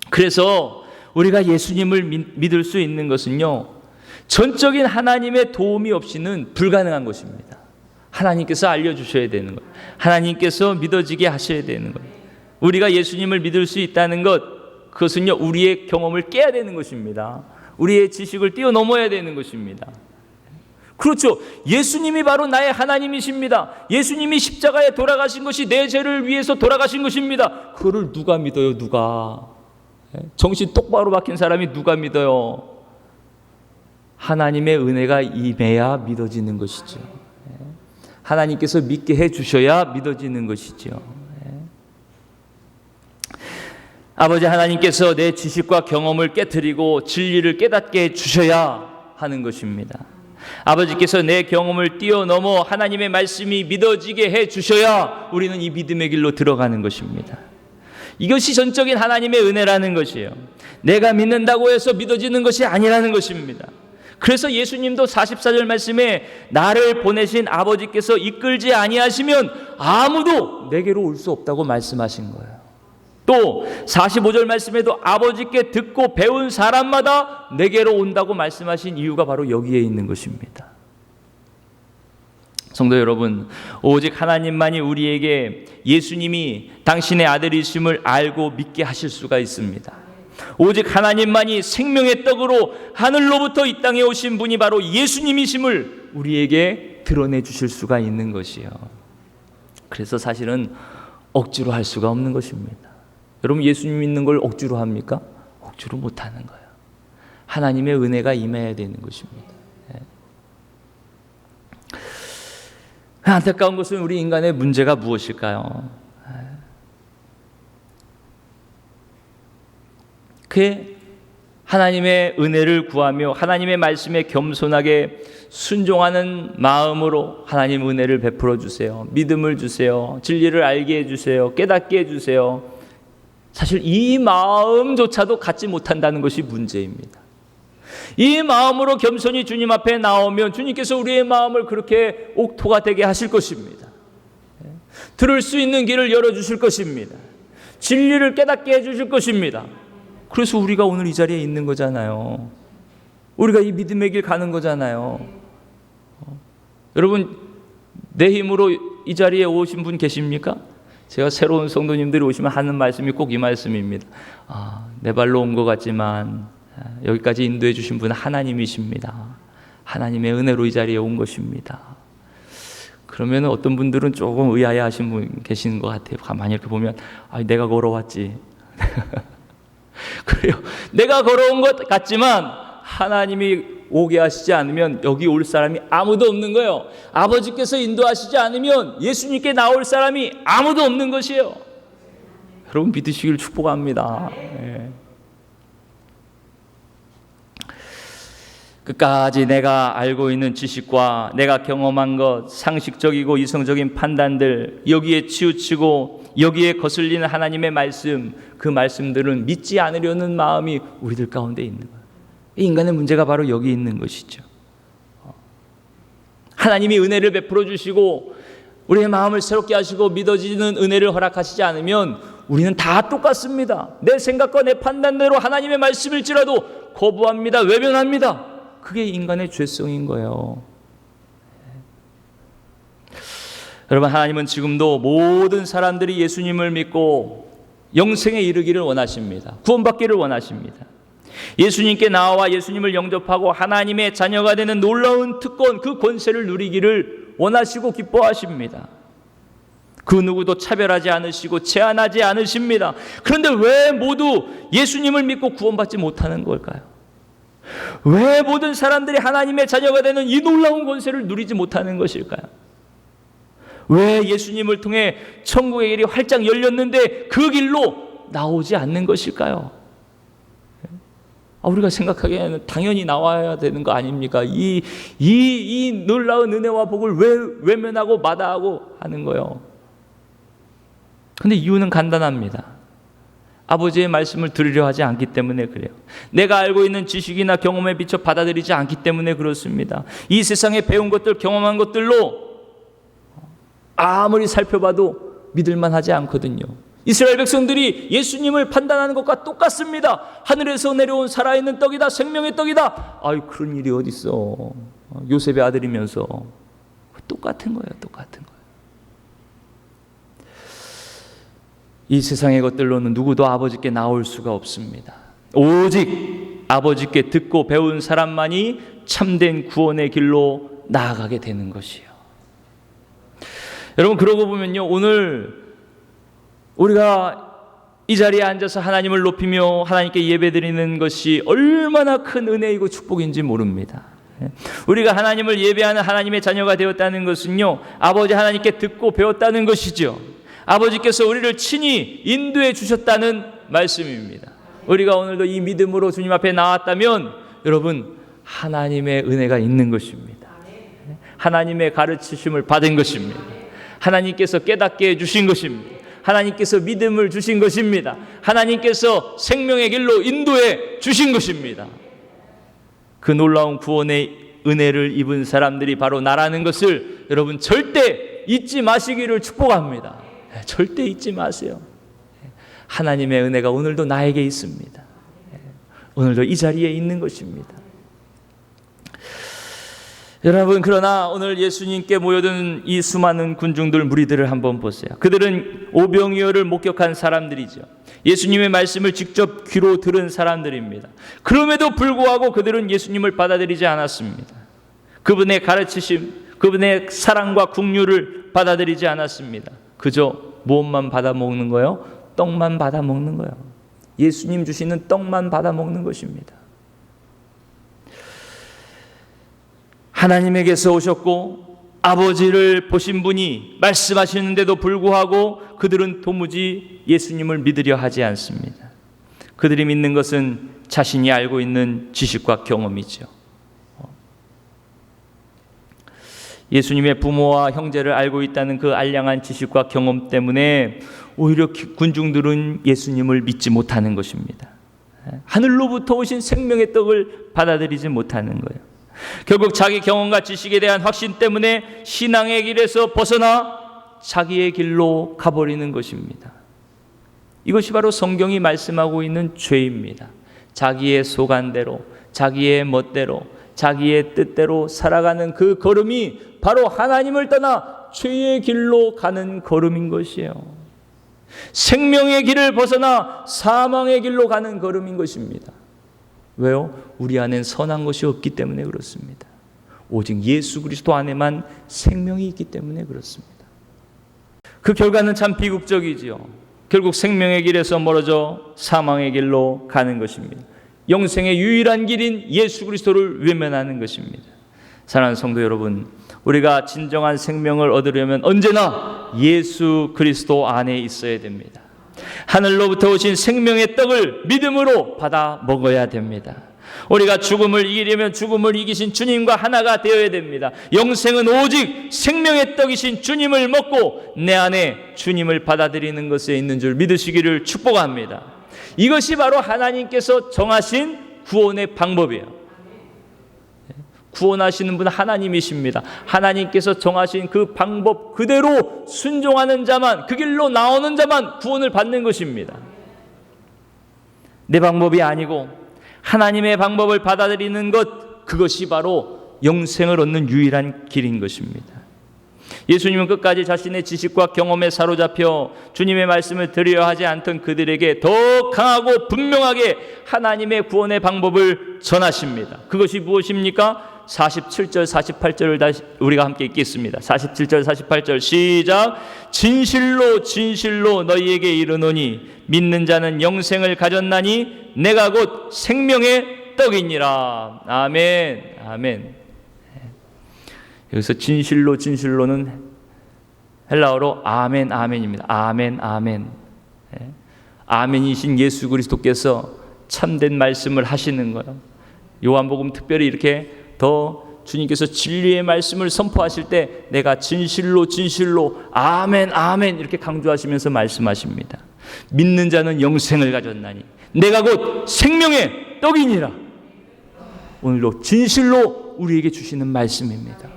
그래서 우리가 예수님을 믿을 수 있는 것은요 전적인 하나님의 도움이 없이는 불가능한 것입니다. 하나님께서 알려주셔야 되는 것, 하나님께서 믿어지게 하셔야 되는 것, 우리가 예수님을 믿을 수 있다는 것, 그것은요 우리의 경험을 깨야 되는 것입니다. 우리의 지식을 뛰어넘어야 되는 것입니다. 그렇죠. 예수님이 바로 나의 하나님이십니다. 예수님이 십자가에 돌아가신 것이 내 죄를 위해서 돌아가신 것입니다. 그거를 누가 믿어요? 누가? 정신 똑바로 박힌 사람이 누가 믿어요? 하나님의 은혜가 임해야 믿어지는 것이죠. 하나님께서 믿게 해주셔야 믿어지는 것이죠. 아버지 하나님께서 내 지식과 경험을 깨트리고 진리를 깨닫게 해주셔야 하는 것입니다. 아버지께서 내 경험을 뛰어넘어 하나님의 말씀이 믿어지게 해주셔야 우리는 이 믿음의 길로 들어가는 것입니다. 이것이 전적인 하나님의 은혜라는 것이에요. 내가 믿는다고 해서 믿어지는 것이 아니라는 것입니다. 그래서 예수님도 44절 말씀에 나를 보내신 아버지께서 이끌지 아니하시면 아무도 내게로 올 수 없다고 말씀하신 거예요. 또 45절 말씀에도 아버지께 듣고 배운 사람마다 내게로 온다고 말씀하신 이유가 바로 여기에 있는 것입니다. 성도 여러분, 오직 하나님만이 우리에게 예수님이 당신의 아들이심을 알고 믿게 하실 수가 있습니다. 오직 하나님만이 생명의 떡으로 하늘로부터 이 땅에 오신 분이 바로 예수님이심을 우리에게 드러내 주실 수가 있는 것이요. 그래서 사실은 억지로 할 수가 없는 것입니다. 여러분, 예수님 믿는 걸 억지로 합니까? 억지로 못하는 거예요. 하나님의 은혜가 임해야 되는 것입니다. 안타까운 것은 우리 인간의 문제가 무엇일까요? 그렇게 하나님의 은혜를 구하며 하나님의 말씀에 겸손하게 순종하는 마음으로 하나님 은혜를 베풀어 주세요. 믿음을 주세요. 진리를 알게 해주세요. 깨닫게 해주세요. 사실 이 마음조차도 갖지 못한다는 것이 문제입니다. 이 마음으로 겸손히 주님 앞에 나오면 주님께서 우리의 마음을 그렇게 옥토가 되게 하실 것입니다. 들을 수 있는 길을 열어주실 것입니다. 진리를 깨닫게 해주실 것입니다. 그래서 우리가 오늘 이 자리에 있는 거잖아요. 우리가 이 믿음의 길 가는 거잖아요. 여러분, 내 힘으로 이 자리에 오신 분 계십니까? 제가 새로운 성도님들이 오시면 하는 말씀이 꼭 이 말씀입니다. 내 발로 온 것 같지만 여기까지 인도해 주신 분은 하나님이십니다. 하나님의 은혜로 이 자리에 온 것입니다. 그러면 어떤 분들은 조금 의아해 하신 분 계시는 것 같아요. 가만히 이렇게 보면 내가 걸어왔지. 그래요. 내가 걸어온 것 같지만 하나님이 오게 하시지 않으면 여기 올 사람이 아무도 없는 거예요. 아버지께서 인도하시지 않으면 예수님께 나올 사람이 아무도 없는 것이에요. 여러분 믿으시길 축복합니다. 네. 끝까지 내가 알고 있는 지식과 내가 경험한 것, 상식적이고 이성적인 판단들, 여기에 치우치고 여기에 거슬리는 하나님의 말씀, 그 말씀들은 믿지 않으려는 마음이 우리들 가운데 있는 거예요. 인간의 문제가 바로 여기 있는 것이죠. 하나님이 은혜를 베풀어 주시고 우리의 마음을 새롭게 하시고 믿어지는 은혜를 허락하시지 않으면 우리는 다 똑같습니다. 내 생각과 내 판단대로 하나님의 말씀일지라도 거부합니다. 외면합니다. 그게 인간의 죄성인 거예요. 여러분, 하나님은 지금도 모든 사람들이 예수님을 믿고 영생에 이르기를 원하십니다. 구원받기를 원하십니다. 예수님께 나와 예수님을 영접하고 하나님의 자녀가 되는 놀라운 특권, 그 권세를 누리기를 원하시고 기뻐하십니다. 그 누구도 차별하지 않으시고 제한하지 않으십니다. 그런데 왜 모두 예수님을 믿고 구원받지 못하는 걸까요? 왜 모든 사람들이 하나님의 자녀가 되는 이 놀라운 권세를 누리지 못하는 것일까요? 왜 예수님을 통해 천국의 길이 활짝 열렸는데 그 길로 나오지 않는 것일까요? 우리가 생각하기에는 당연히 나와야 되는 거 아닙니까? 이 놀라운 은혜와 복을 왜 외면하고 마다하고 하는 거예요? 근데 이유는 간단합니다. 아버지의 말씀을 들으려 하지 않기 때문에 그래요. 내가 알고 있는 지식이나 경험에 비춰 받아들이지 않기 때문에 그렇습니다. 이 세상에 배운 것들, 경험한 것들로 아무리 살펴봐도 믿을만 하지 않거든요. 이스라엘 백성들이 예수님을 판단하는 것과 똑같습니다. 하늘에서 내려온 살아있는 떡이다, 생명의 떡이다. 그런 일이 어디 있어? 요셉의 아들이면서. 똑같은 거예요. 똑같은 거예요. 이 세상의 것들로는 누구도 아버지께 나올 수가 없습니다. 오직 아버지께 듣고 배운 사람만이 참된 구원의 길로 나아가게 되는 것이요. 여러분, 그러고 보면요, 오늘 우리가 이 자리에 앉아서 하나님을 높이며 하나님께 예배드리는 것이 얼마나 큰 은혜이고 축복인지 모릅니다. 우리가 하나님을 예배하는 하나님의 자녀가 되었다는 것은요, 아버지 하나님께 듣고 배웠다는 것이죠. 아버지께서 우리를 친히 인도해 주셨다는 말씀입니다. 우리가 오늘도 이 믿음으로 주님 앞에 나왔다면 여러분, 하나님의 은혜가 있는 것입니다. 하나님의 가르치심을 받은 것입니다. 하나님께서 깨닫게 해주신 것입니다. 하나님께서 믿음을 주신 것입니다. 하나님께서 생명의 길로 인도해 주신 것입니다. 그 놀라운 구원의 은혜를 입은 사람들이 바로 나라는 것을 여러분 절대 잊지 마시기를 축복합니다. 절대 잊지 마세요. 하나님의 은혜가 오늘도 나에게 있습니다. 오늘도 이 자리에 있는 것입니다. 여러분, 그러나 오늘 예수님께 모여든 이 수많은 군중들, 무리들을 한번 보세요. 그들은 오병이어를 목격한 사람들이죠. 예수님의 말씀을 직접 귀로 들은 사람들입니다. 그럼에도 불구하고 그들은 예수님을 받아들이지 않았습니다. 그분의 가르치심, 그분의 사랑과 긍휼을 받아들이지 않았습니다. 그저 무엇만 받아먹는 거예요? 떡만 받아먹는 거예요. 예수님 주시는 떡만 받아먹는 것입니다. 하나님에게서 오셨고 아버지를 보신 분이 말씀하시는데도 불구하고 그들은 도무지 예수님을 믿으려 하지 않습니다. 그들이 믿는 것은 자신이 알고 있는 지식과 경험이죠. 예수님의 부모와 형제를 알고 있다는 그 알량한 지식과 경험 때문에 오히려 군중들은 예수님을 믿지 못하는 것입니다. 하늘로부터 오신 생명의 떡을 받아들이지 못하는 거예요. 결국 자기 경험과 지식에 대한 확신 때문에 신앙의 길에서 벗어나 자기의 길로 가버리는 것입니다. 이것이 바로 성경이 말씀하고 있는 죄입니다. 자기의 소관대로, 자기의 멋대로, 자기의 뜻대로 살아가는 그 걸음이 바로 하나님을 떠나 죄의 길로 가는 걸음인 것이에요. 생명의 길을 벗어나 사망의 길로 가는 걸음인 것입니다. 왜요? 우리 안엔 선한 것이 없기 때문에 그렇습니다. 오직 예수 그리스도 안에만 생명이 있기 때문에 그렇습니다. 그 결과는 참 비극적이지요. 결국 생명의 길에서 멀어져 사망의 길로 가는 것입니다. 영생의 유일한 길인 예수 그리스도를 외면하는 것입니다. 사랑하는 성도 여러분, 우리가 진정한 생명을 얻으려면 언제나 예수 그리스도 안에 있어야 됩니다. 하늘로부터 오신 생명의 떡을 믿음으로 받아 먹어야 됩니다. 우리가 죽음을 이기려면 죽음을 이기신 주님과 하나가 되어야 됩니다. 영생은 오직 생명의 떡이신 주님을 먹고 내 안에 주님을 받아들이는 것에 있는 줄 믿으시기를 축복합니다. 이것이 바로 하나님께서 정하신 구원의 방법이에요. 구원하시는 분은 하나님이십니다. 하나님께서 정하신 그 방법 그대로 순종하는 자만, 그 길로 나오는 자만 구원을 받는 것입니다. 내 방법이 아니고 하나님의 방법을 받아들이는 것, 그것이 바로 영생을 얻는 유일한 길인 것입니다. 예수님은 끝까지 자신의 지식과 경험에 사로잡혀 주님의 말씀을 들으려 하지 않던 그들에게 더 강하고 분명하게 하나님의 구원의 방법을 전하십니다. 그것이 무엇입니까? 47절 48절을 다시 우리가 함께 읽겠습니다. 47절 48절 시작. 진실로 진실로 너희에게 이르노니 믿는 자는 영생을 가졌나니 내가 곧 생명의 떡이니라. 아멘. 아멘. 여기서 진실로 진실로는 헬라어로 아멘 아멘입니다. 아멘 아멘. 아멘이신 예수 그리스도께서 참된 말씀을 하시는 거예요. 요한복음 특별히 이렇게 더 주님께서 진리의 말씀을 선포하실 때 내가 진실로 진실로 아멘 아멘 이렇게 강조하시면서 말씀하십니다. 믿는 자는 영생을 가졌나니 내가 곧 생명의 떡이니라. 오늘도 진실로 우리에게 주시는 말씀입니다.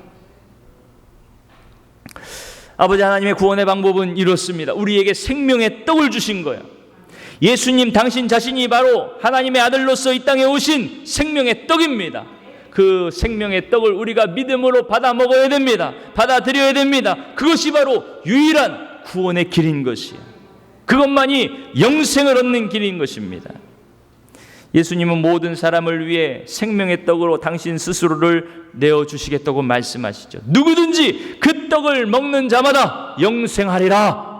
아버지 하나님의 구원의 방법은 이렇습니다. 우리에게 생명의 떡을 주신 거예요. 예수님 당신 자신이 바로 하나님의 아들로서 이 땅에 오신 생명의 떡입니다. 그 생명의 떡을 우리가 믿음으로 받아 먹어야 됩니다. 받아들여야 됩니다. 그것이 바로 유일한 구원의 길인 것이에요. 그것만이 영생을 얻는 길인 것입니다. 예수님은 모든 사람을 위해 생명의 떡으로 당신 스스로를 내어주시겠다고 말씀하시죠. 누구든지 그 떡을 먹는 자마다 영생하리라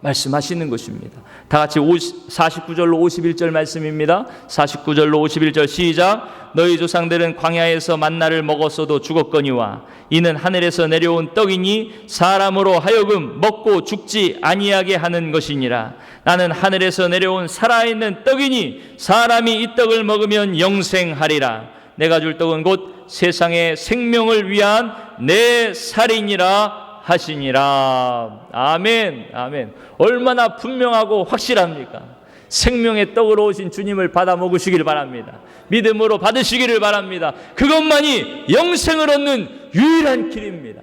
말씀하시는 것입니다. 다 같이 49절로 51절 말씀입니다. 49절로 51절 시작. 너희 조상들은 광야에서 만나를 먹었어도 죽었거니와 이는 하늘에서 내려온 떡이니 사람으로 하여금 먹고 죽지 아니하게 하는 것이니라. 나는 하늘에서 내려온 살아있는 떡이니 사람이 이 떡을 먹으면 영생하리라. 내가 줄 떡은 곧 세상의 생명을 위한 내 살이니라 하시니라. 아멘 아멘. 얼마나 분명하고 확실합니까? 생명의 떡으로 오신 주님을 받아 먹으시길 바랍니다. 믿음으로 받으시기를 바랍니다. 그것만이 영생을 얻는 유일한 길입니다.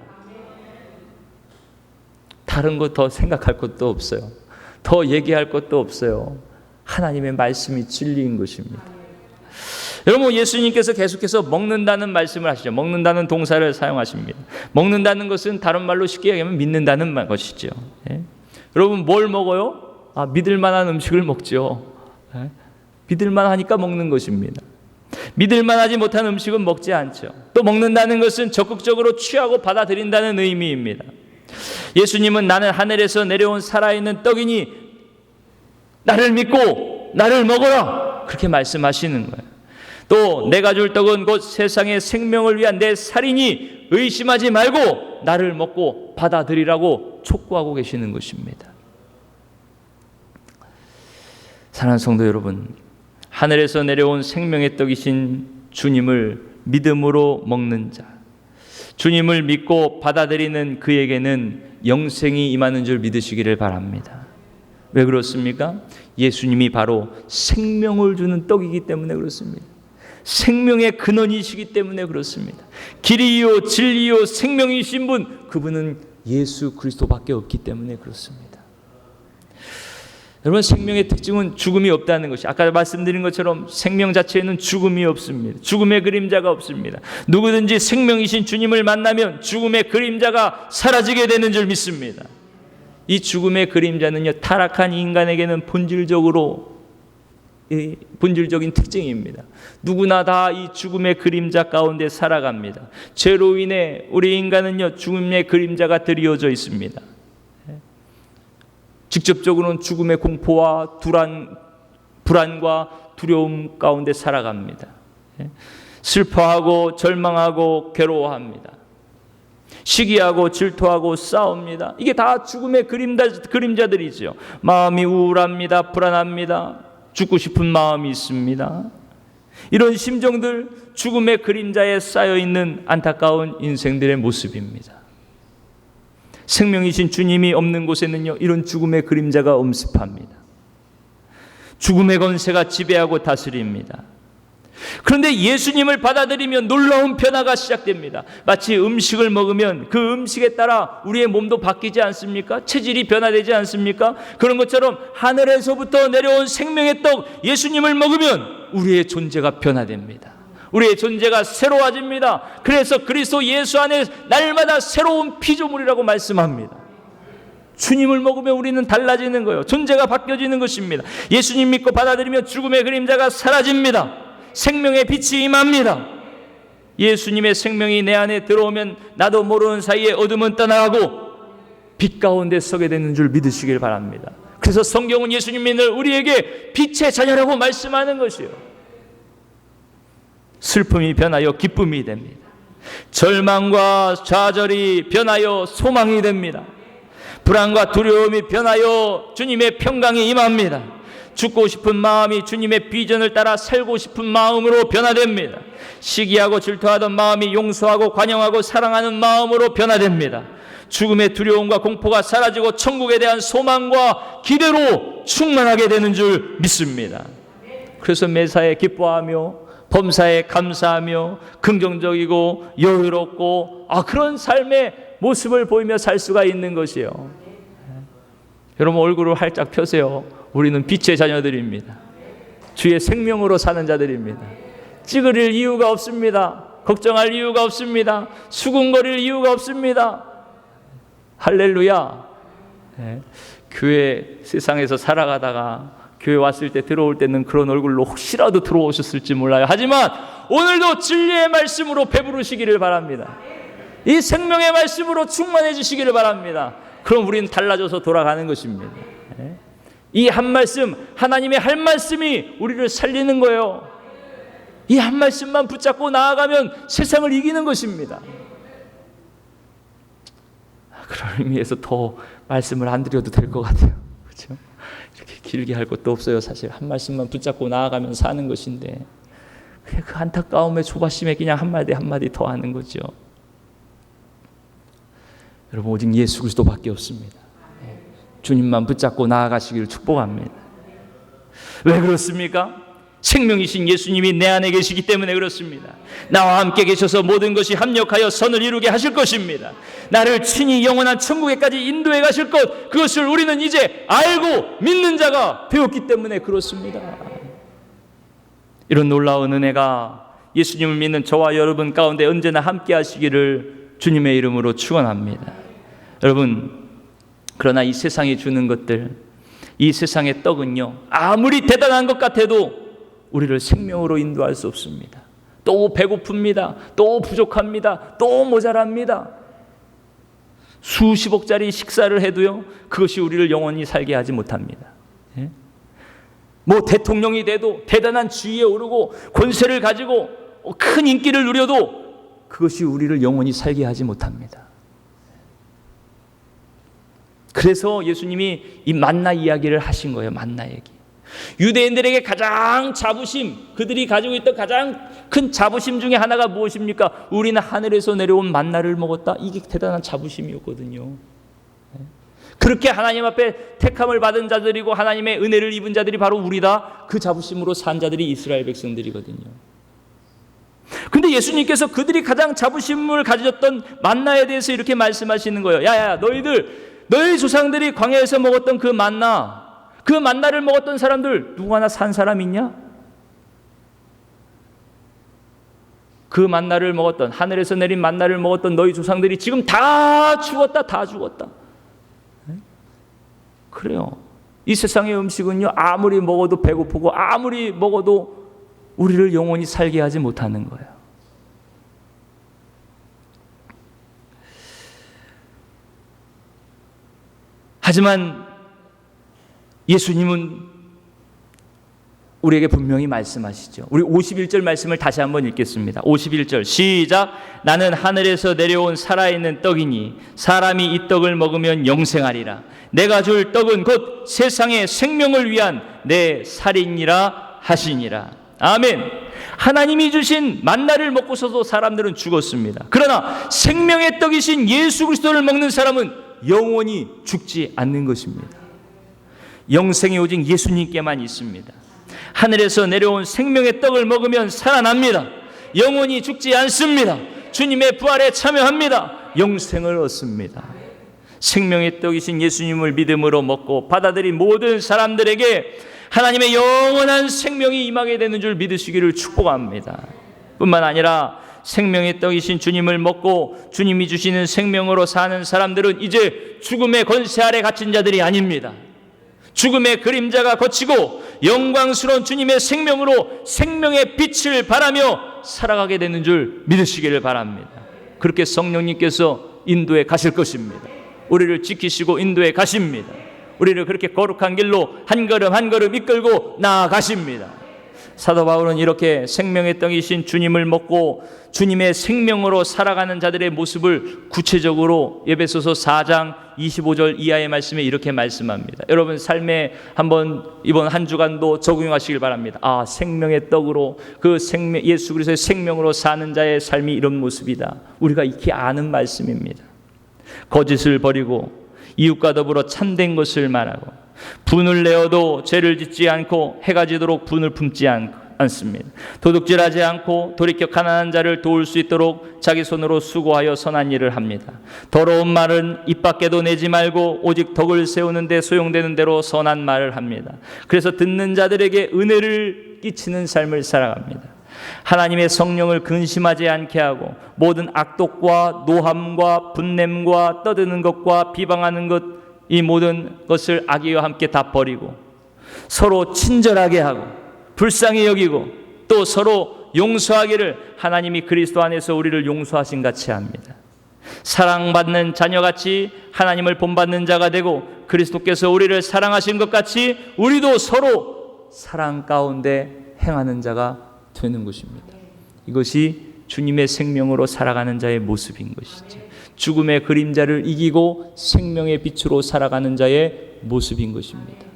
다른 것 더 생각할 것도 없어요. 더 얘기할 것도 없어요. 하나님의 말씀이 진리인 것입니다. 여러분, 예수님께서 계속해서 먹는다는 말씀을 하시죠. 먹는다는 동사를 사용하십니다. 먹는다는 것은 다른 말로 쉽게 얘기하면 믿는다는 것이죠. 예? 여러분, 뭘 먹어요? 믿을 만한 음식을 먹죠. 예? 믿을 만하니까 먹는 것입니다. 믿을 만하지 못한 음식은 먹지 않죠. 또 먹는다는 것은 적극적으로 취하고 받아들인다는 의미입니다. 예수님은 나는 하늘에서 내려온 살아있는 떡이니 나를 믿고 나를 먹어라 그렇게 말씀하시는 거예요. 또 내가 줄 떡은 곧 세상의 생명을 위한 내 살이니 의심하지 말고 나를 먹고 받아들이라고 촉구하고 계시는 것입니다. 사랑하는 성도 여러분, 하늘에서 내려온 생명의 떡이신 주님을 믿음으로 먹는 자, 주님을 믿고 받아들이는 그에게는 영생이 임하는 줄 믿으시기를 바랍니다. 왜 그렇습니까? 예수님이 바로 생명을 주는 떡이기 때문에 그렇습니다. 생명의 근원이시기 때문에 그렇습니다. 길이요 진리요 생명이신 분, 그분은 예수 그리스도밖에 없기 때문에 그렇습니다. 여러분, 생명의 특징은 죽음이 없다는 것이, 아까 말씀드린 것처럼 생명 자체에는 죽음이 없습니다. 죽음의 그림자가 없습니다. 누구든지 생명이신 주님을 만나면 죽음의 그림자가 사라지게 되는 줄 믿습니다. 이 죽음의 그림자는요, 타락한 인간에게는 본질적인 특징입니다. 누구나 다 이 죽음의 그림자 가운데 살아갑니다. 죄로 인해 우리 인간은요, 죽음의 그림자가 드리워져 있습니다. 직접적으로는 죽음의 공포와 불안과 두려움 가운데 살아갑니다. 슬퍼하고 절망하고 괴로워합니다. 시기하고 질투하고 싸웁니다. 이게 다 죽음의 그림자들이죠. 마음이 우울합니다. 불안합니다. 죽고 싶은 마음이 있습니다. 이런 심정들, 죽음의 그림자에 쌓여있는 안타까운 인생들의 모습입니다. 생명이신 주님이 없는 곳에는요, 이런 죽음의 그림자가 엄습합니다. 죽음의 권세가 지배하고 다스립니다. 그런데 예수님을 받아들이면 놀라운 변화가 시작됩니다. 마치 음식을 먹으면 그 음식에 따라 우리의 몸도 바뀌지 않습니까? 체질이 변화되지 않습니까? 그런 것처럼 하늘에서부터 내려온 생명의 떡 예수님을 먹으면 우리의 존재가 변화됩니다. 우리의 존재가 새로워집니다. 그래서 그리스도 예수 안에 날마다 새로운 피조물이라고 말씀합니다. 주님을 먹으면 우리는 달라지는 거예요. 존재가 바뀌어지는 것입니다. 예수님 믿고 받아들이면 죽음의 그림자가 사라집니다. 생명의 빛이 임합니다. 예수님의 생명이 내 안에 들어오면 나도 모르는 사이에 어둠은 떠나가고 빛 가운데 서게 되는 줄 믿으시길 바랍니다. 그래서 성경은 예수님이 늘 우리에게 빛의 자녀라고 말씀하는 것이에요. 슬픔이 변하여 기쁨이 됩니다. 절망과 좌절이 변하여 소망이 됩니다. 불안과 두려움이 변하여 주님의 평강이 임합니다. 죽고 싶은 마음이 주님의 비전을 따라 살고 싶은 마음으로 변화됩니다. 시기하고 질투하던 마음이 용서하고 관용하고 사랑하는 마음으로 변화됩니다. 죽음의 두려움과 공포가 사라지고 천국에 대한 소망과 기대로 충만하게 되는 줄 믿습니다. 그래서 매사에 기뻐하며 범사에 감사하며 긍정적이고 여유롭고 그런 삶의 모습을 보이며 살 수가 있는 것이요. 여러분, 얼굴을 활짝 펴세요. 우리는 빛의 자녀들입니다. 주의 생명으로 사는 자들입니다. 찌그릴 이유가 없습니다. 걱정할 이유가 없습니다. 수군거릴 이유가 없습니다. 할렐루야. 교회 세상에서 살아가다가 교회 왔을 때 들어올 때는 그런 얼굴로 혹시라도 들어오셨을지 몰라요. 하지만 오늘도 진리의 말씀으로 배부르시기를 바랍니다. 이 생명의 말씀으로 충만해지시기를 바랍니다. 그럼 우리는 달라져서 돌아가는 것입니다. 이 한 말씀, 하나님의 한 말씀이 우리를 살리는 거예요. 이 한 말씀만 붙잡고 나아가면 세상을 이기는 것입니다. 그런 의미에서 더 말씀을 안 드려도 될 것 같아요. 그렇죠? 이렇게 길게 할 것도 없어요. 사실 한 말씀만 붙잡고 나아가면 사는 것인데 그 안타까움에 조바심에 그냥 한마디 한마디 더 하는 거죠. 여러분, 오직 예수 그리스도밖에 없습니다. 주님만 붙잡고 나아가시기를 축복합니다. 왜 그렇습니까? 생명이신 예수님이 내 안에 계시기 때문에 그렇습니다. 나와 함께 계셔서 모든 것이 합력하여 선을 이루게 하실 것입니다. 나를 친히 영원한 천국에까지 인도해 가실 것, 그것을 우리는 이제 알고 믿는 자가 되었기 때문에 그렇습니다. 이런 놀라운 은혜가 예수님을 믿는 저와 여러분 가운데 언제나 함께 하시기를 주님의 이름으로 축원합니다. 여러분, 그러나 이 세상이 주는 것들, 이 세상의 떡은요, 아무리 대단한 것 같아도 우리를 생명으로 인도할 수 없습니다. 또 배고픕니다. 또 부족합니다. 또 모자랍니다. 수십억짜리 식사를 해도요, 그것이 우리를 영원히 살게 하지 못합니다. 뭐 대통령이 돼도, 대단한 지위에 오르고 권세를 가지고 큰 인기를 누려도 그것이 우리를 영원히 살게 하지 못합니다. 그래서 예수님이 이 만나 이야기를 하신 거예요. 만나 얘기. 유대인들에게 가장 자부심, 그들이 가지고 있던 가장 큰 자부심 중에 하나가 무엇입니까? 우리는 하늘에서 내려온 만나를 먹었다. 이게 대단한 자부심이었거든요. 그렇게 하나님 앞에 택함을 받은 자들이고 하나님의 은혜를 입은 자들이 바로 우리다. 그 자부심으로 산 자들이 이스라엘 백성들이거든요. 근데 예수님께서 그들이 가장 자부심을 가졌던 만나에 대해서 이렇게 말씀하시는 거예요. 야야, 너희 조상들이 광야에서 먹었던 그 만나를 먹었던 사람들 누구 하나 산 사람 있냐? 그 만나를 먹었던, 하늘에서 내린 만나를 먹었던 너희 조상들이 지금 다 죽었다. 그래요. 이 세상의 음식은요, 아무리 먹어도 배고프고 아무리 먹어도 우리를 영원히 살게 하지 못하는 거예요. 하지만 예수님은 우리에게 분명히 말씀하시죠. 우리 51절 말씀을 다시 한번 읽겠습니다. 51절 시작. 나는 하늘에서 내려온 살아있는 떡이니 사람이 이 떡을 먹으면 영생하리라. 내가 줄 떡은 곧 세상의 생명을 위한 내 살이니라 하시니라. 아멘. 하나님이 주신 만나를 먹고서도 사람들은 죽었습니다. 그러나 생명의 떡이신 예수 그리스도를 먹는 사람은 영원히 죽지 않는 것입니다. 영생이 오직 예수님께만 있습니다. 하늘에서 내려온 생명의 떡을 먹으면 살아납니다. 영원히 죽지 않습니다. 주님의 부활에 참여합니다. 영생을 얻습니다. 생명의 떡이신 예수님을 믿음으로 먹고 받아들인 모든 사람들에게 하나님의 영원한 생명이 임하게 되는 줄 믿으시기를 축복합니다. 뿐만 아니라 생명의 떡이신 주님을 먹고 주님이 주시는 생명으로 사는 사람들은 이제 죽음의 권세 아래 갇힌 자들이 아닙니다. 죽음의 그림자가 걷히고 영광스러운 주님의 생명으로 생명의 빛을 발하며 살아가게 되는 줄 믿으시기를 바랍니다. 그렇게 성령님께서 인도에 가실 것입니다. 우리를 지키시고 인도에 가십니다. 우리를 그렇게 거룩한 길로 한 걸음 한 걸음 이끌고 나아가십니다. 사도 바울은 이렇게 생명의 떡이신 주님을 먹고 주님의 생명으로 살아가는 자들의 모습을 구체적으로 에베소서 4장 25절 이하의 말씀에 이렇게 말씀합니다. 여러분 삶에 한번 이번 한 주간도 적용하시길 바랍니다. 생명의 떡으로 그 예수 그리스도의 생명으로 사는 자의 삶이 이런 모습이다. 우리가 익히 아는 말씀입니다. 거짓을 버리고 이웃과 더불어 참된 것을 말하고 분을 내어도 죄를 짓지 않고 해가 지도록 분을 품지 않습니다. 도둑질하지 않고 돌이켜 가난한 자를 도울 수 있도록 자기 손으로 수고하여 선한 일을 합니다. 더러운 말은 입 밖에도 내지 말고 오직 덕을 세우는 데 소용되는 대로 선한 말을 합니다. 그래서 듣는 자들에게 은혜를 끼치는 삶을 살아갑니다. 하나님의 성령을 근심하지 않게 하고 모든 악독과 노함과 분냄과 떠드는 것과 비방하는 것, 이 모든 것을 악의와 함께 다 버리고 서로 친절하게 하고 불쌍히 여기고 또 서로 용서하기를 하나님이 그리스도 안에서 우리를 용서하신 같이 합니다. 사랑받는 자녀같이 하나님을 본받는 자가 되고 그리스도께서 우리를 사랑하신 것 같이 우리도 서로 사랑 가운데 행하는 자가 되는 것입니다. 이것이 주님의 생명으로 살아가는 자의 모습인 것이죠. 죽음의 그림자를 이기고 생명의 빛으로 살아가는 자의 모습인 것입니다.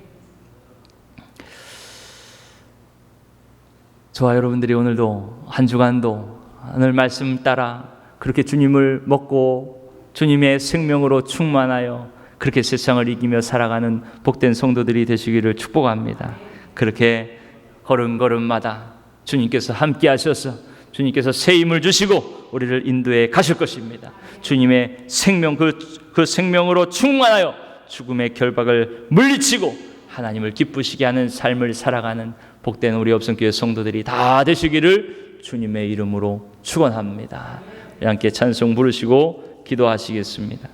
저와 여러분들이 오늘도 한 주간도 하늘 말씀 따라 그렇게 주님을 먹고 주님의 생명으로 충만하여 그렇게 세상을 이기며 살아가는 복된 성도들이 되시기를 축복합니다. 그렇게 걸음걸음마다 주님께서 함께 하셔서 주님께서 새 힘을 주시고 우리를 인도에 가실 것입니다. 주님의 생명, 그 생명으로 충만하여 죽음의 결박을 물리치고 하나님을 기쁘시게 하는 삶을 살아가는 복된 우리 업성교회 성도들이 다 되시기를 주님의 이름으로 축원합니다. 함께 찬송 부르시고 기도하시겠습니다.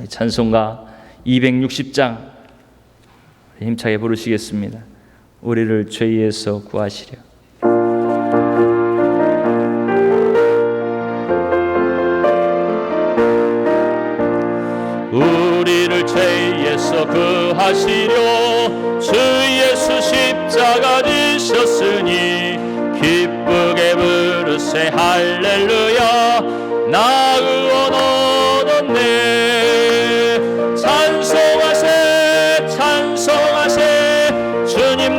찬송가 260장 힘차게 부르시겠습니다. 우리를 죄에서 구하시려. 우리를 죄에서 구하시려 주 예수 십자가 지셨으니 기쁘게 부르세 할렐루야. 나 의원 얻었네. 찬송하세 찬송하세 주님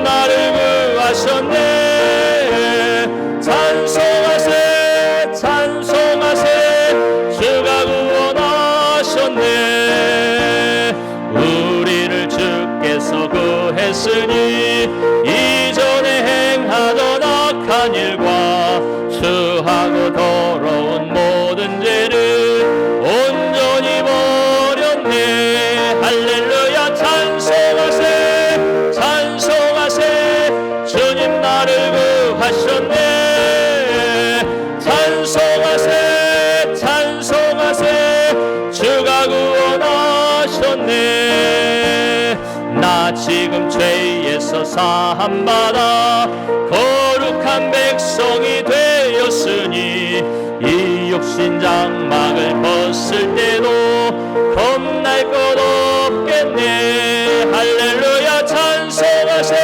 되었으니 이전에 행하던 악한 일과 추하고 더러운 모든 죄를 온전히 버렸네. 할렐루야. 찬송하세 찬송하세 주님 나를 구하셨네. 찬송하세 찬송하세 주가 구원하셨네. 나 지금 죄에서 사함받아 거룩한 백성이 되었으니 이 육신 장막을 벗을 때도 겁날 것 없겠네. 할렐루야. 찬송하세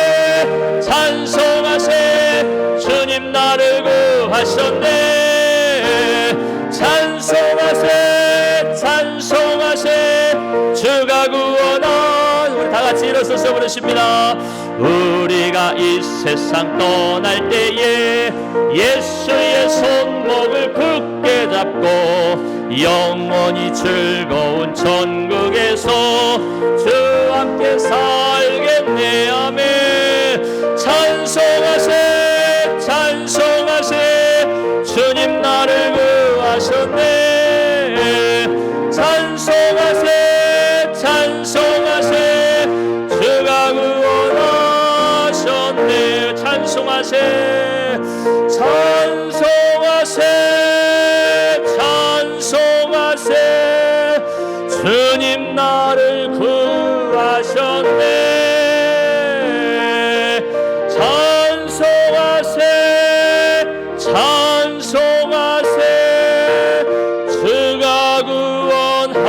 찬송하세 주님 나를 구하셨네. 찬송하세 찬송하세 주가 구원한. 우리 다같이 일어서서 부르십니다. 우리가 이 세상 떠날 때에 예수의 손목을 굳게 잡고 영원히 즐거운 천국에서 주와 함께 살겠네. 아멘. 찬송하세 찬송하세 주님 나를 구하셨네. 찬송하세 찬송하세 주가 구원하셨네. 찬송하세 찬송하세 찬송하세 주님 나를 구하셨네. 찬송하세 찬송하세 주가 구원하셨네.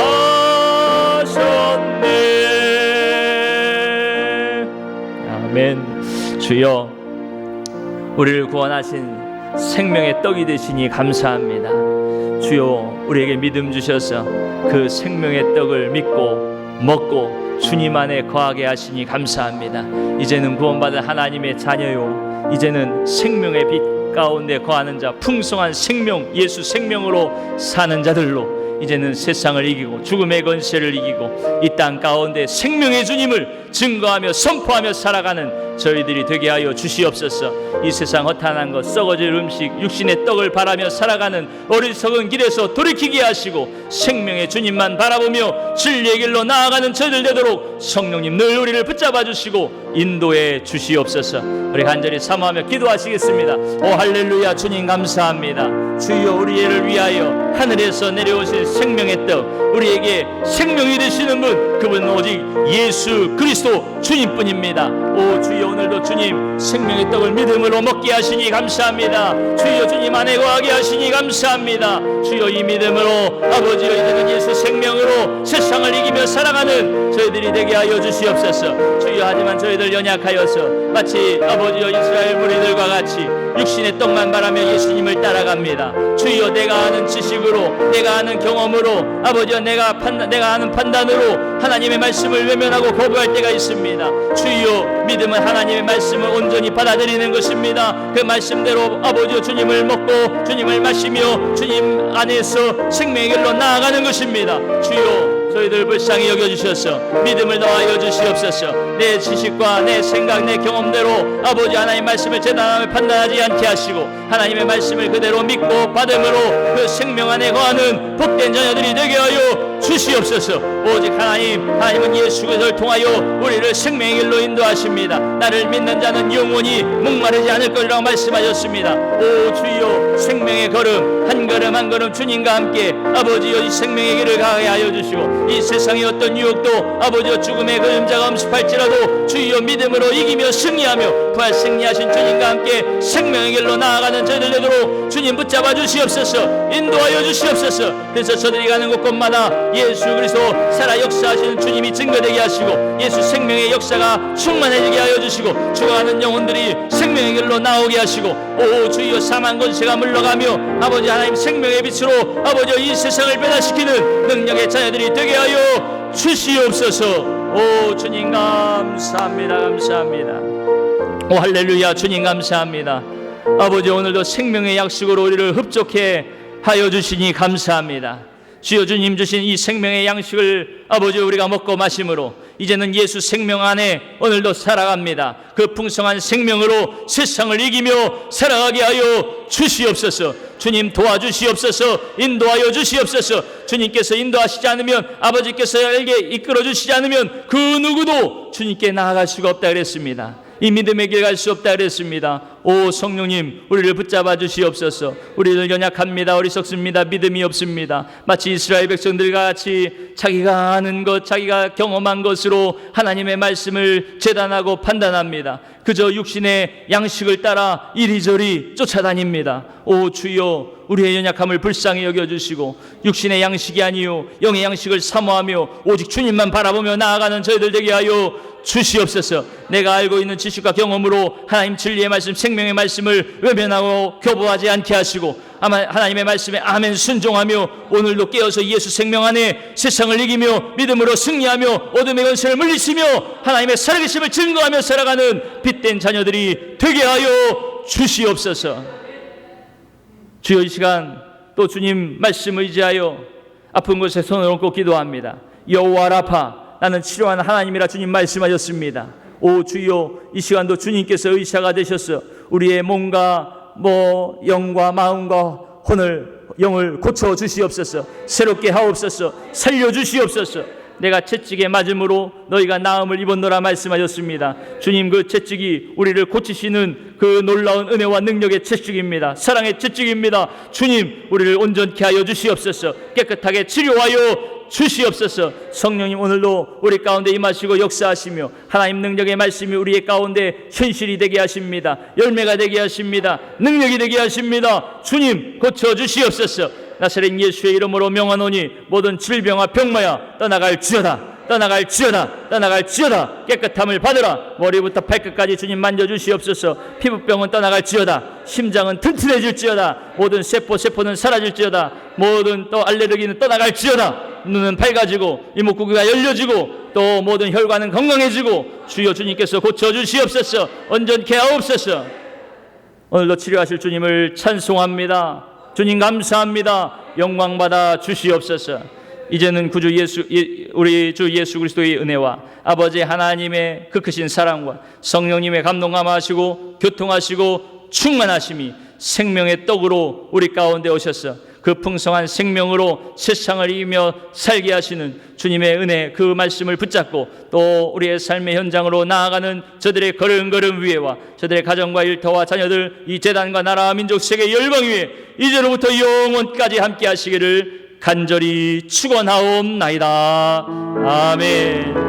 아멘. 주여, 우리를 구원하신 생명의 떡이 되시니 감사합니다. 주여, 우리에게 믿음 주셔서 그 생명의 떡을 믿고 먹고 주님 안에 거하게 하시니 감사합니다. 이제는 구원받은 하나님의 자녀요, 이제는 생명의 빛 가운데 거하는 자, 풍성한 생명, 예수 생명으로 사는 자들로 이제는 세상을 이기고 죽음의 권세를 이기고 이 땅 가운데 생명의 주님을 증거하며 선포하며 살아가는 저희들이 되게 하여 주시옵소서. 이 세상 허탄한 것, 썩어질 음식, 육신의 떡을 바라며 살아가는 어리석은 길에서 돌이키게 하시고 생명의 주님만 바라보며 진리의 길로 나아가는 저희들 되도록 성령님 늘 우리를 붙잡아 주시고 인도해 주시옵소서. 우리 간절히 사모하며 기도하시겠습니다. 오 할렐루야. 주님 감사합니다. 주여, 우리를 위하여 하늘에서 내려오신 생명의 떡, 우리에게 생명이 되시는 분, 그분은 오직 예수 그리스도 주님뿐입니다. 오 주여, 오늘도 주님 생명의 떡을 믿음으로 먹게 하시니 감사합니다. 주여, 주님 안에 거하게 하시니 감사합니다. 주여, 이 믿음으로 아버지여 이제는 예수 생명으로 세상을 이기며 살아가는 저희들이 되게 하여 주시옵소서. 주여, 하지만 저희들 연약하여서 마치 아버지여 이스라엘 무리들과 같이 육신의 떡만 바라며 예수님을 따라갑니다. 주여, 내가 아는 지식으로, 내가 아는 경험으로, 아버지여 내가 아는 판단으로 하나님의 말씀을 외면하고 거부할 때가 있습니다. 주여, 믿음은 하나님의 말씀을 온전히 받아들이는 것입니다. 그 말씀대로 아버지여 주님을 먹고 주님을 마시며 주님 안에서 생명의 길로 나아가는 것입니다. 주여, 저희들 불쌍히 여겨주셔서 믿음을 더하여 주시옵소서. 내 지식과 내 생각, 내 경험대로 아버지 하나님의 말씀을 재단하며 판단하지 않게 하시고 하나님의 말씀을 그대로 믿고 받음으로 그 생명 안에 거하는 복된 자녀들이 되게 하여 주시옵소서. 오직 하나님은 예수 그리스도를 통하여 우리를 생명의 길로 인도하십니다. 나를 믿는 자는 영원히 목마르지 않을 것이라고 말씀하셨습니다. 오 주여, 생명의 걸음 한 걸음 한 걸음 주님과 함께 아버지여 이 생명의 길을 가게 하여 주시고 이 세상의 어떤 유혹도 아버지여 죽음의 그림자가 엄습할지라도 주여 믿음으로 이기며 승리하며 부활 승리하신 주님과 함께 생명의 길로 나아가는 저희들 되도록 주님 붙잡아 주시옵소서. 인도하여 주시옵소서. 그래서 저들이 가는 곳곳마다 예수 그리스도 살아 역사하시는 주님이 증거되게 하시고 예수 생명의 역사가 충만해지게 하여 주시고 죽어가는 영혼들이 생명의 길로 나오게 하시고 오 주여, 사망 권세가 물러가며 아버지 하나님 생명의 빛으로 아버지 이 세상을 변화시키는 능력의 자녀들이 되게 하여 주시옵소서. 오 주님 감사합니다. 감사합니다. 오 할렐루야. 주님 감사합니다. 아버지, 오늘도 생명의 약속으로 우리를 흡족해 하여 주시니 감사합니다. 주여, 주님 주신 이 생명의 양식을 아버지 우리가 먹고 마심으로 이제는 예수 생명 안에 오늘도 살아갑니다. 그 풍성한 생명으로 세상을 이기며 살아가게 하여 주시옵소서. 주님 도와주시옵소서. 인도하여 주시옵소서. 주님께서 인도하시지 않으면, 아버지께서 알게 이끌어 주시지 않으면 그 누구도 주님께 나아갈 수가 없다 그랬습니다. 이 믿음의 길 갈 수 없다 그랬습니다. 오 성령님, 우리를 붙잡아 주시옵소서. 우리를 연약합니다. 어리석습니다. 믿음이 없습니다. 마치 이스라엘 백성들과 같이 자기가 아는 것, 자기가 경험한 것으로 하나님의 말씀을 재단하고 판단합니다. 그저 육신의 양식을 따라 이리저리 쫓아다닙니다. 오 주여, 우리의 연약함을 불쌍히 여겨주시고 육신의 양식이 아니요 영의 양식을 사모하며 오직 주님만 바라보며 나아가는 저희들 되게 하여 주시옵소서. 내가 알고 있는 지식과 경험으로 하나님 진리의 말씀, 생명의 말씀을 외면하고 교보하지 않게 하시고 하나님의 말씀에 아멘 순종하며 오늘도 깨어서 예수 생명 안에 세상을 이기며 믿음으로 승리하며 어둠의 권세를 물리치며 하나님의 살아계심을 증거하며 살아가는 빛된 자녀들이 되게 하여 주시옵소서. 주여, 이 시간 또 주님 말씀을 의지하여 아픈 곳에 손을 얹고 기도합니다. 여호와 라파, 나는 치료하는 하나님이라 주님 말씀하셨습니다. 오 주여, 이 시간도 주님께서 의사가 되셔서 우리의 몸과 영과 마음과 영을 고쳐 주시옵소서. 새롭게 하옵소서. 살려 주시옵소서. 내가 채찍에 맞음으로 너희가 나음을 입었노라 말씀하셨습니다. 주님, 그 채찍이 우리를 고치시는 그 놀라운 은혜와 능력의 채찍입니다. 사랑의 채찍입니다. 주님, 우리를 온전케 하여 주시옵소서. 깨끗하게 치료하여 주시옵소서. 성령님, 오늘도 우리 가운데 임하시고 역사하시며 하나님 능력의 말씀이 우리의 가운데 현실이 되게 하십니다. 열매가 되게 하십니다. 능력이 되게 하십니다. 주님, 고쳐 주시옵소서. 나사렛 예수의 이름으로 명하노니 모든 질병과 병마야 떠나갈지어다. 떠나갈지어다. 떠나갈지어다. 깨끗함을 받으라. 머리부터 발끝까지 주님 만져주시옵소서. 피부병은 떠나갈지어다. 심장은 튼튼해질지어다. 모든 세포는 사라질지어다. 모든 또 알레르기는 떠나갈지어다. 눈은 밝아지고 이목구비가 열려지고 또 모든 혈관은 건강해지고 주여, 주님께서 고쳐주시옵소서. 온전케 하옵소서. 오늘도 치료하실 주님을 찬송합니다. 주님 감사합니다. 영광받아 주시옵소서. 이제는 우리 주 예수 그리스도의 은혜와 아버지 하나님의 그 크신 사랑과 성령님의 감동감하시고 교통하시고 충만하심이 생명의 떡으로 우리 가운데 오셔서 그 풍성한 생명으로 세상을 이기며 살게 하시는 주님의 은혜, 그 말씀을 붙잡고 또 우리의 삶의 현장으로 나아가는 저들의 걸음걸음 위에와 저들의 가정과 일터와 자녀들, 이 재단과 나라 민족 세계 열방 위에 이제로부터 영원까지 함께 하시기를 간절히 축원하옵나이다. 아멘.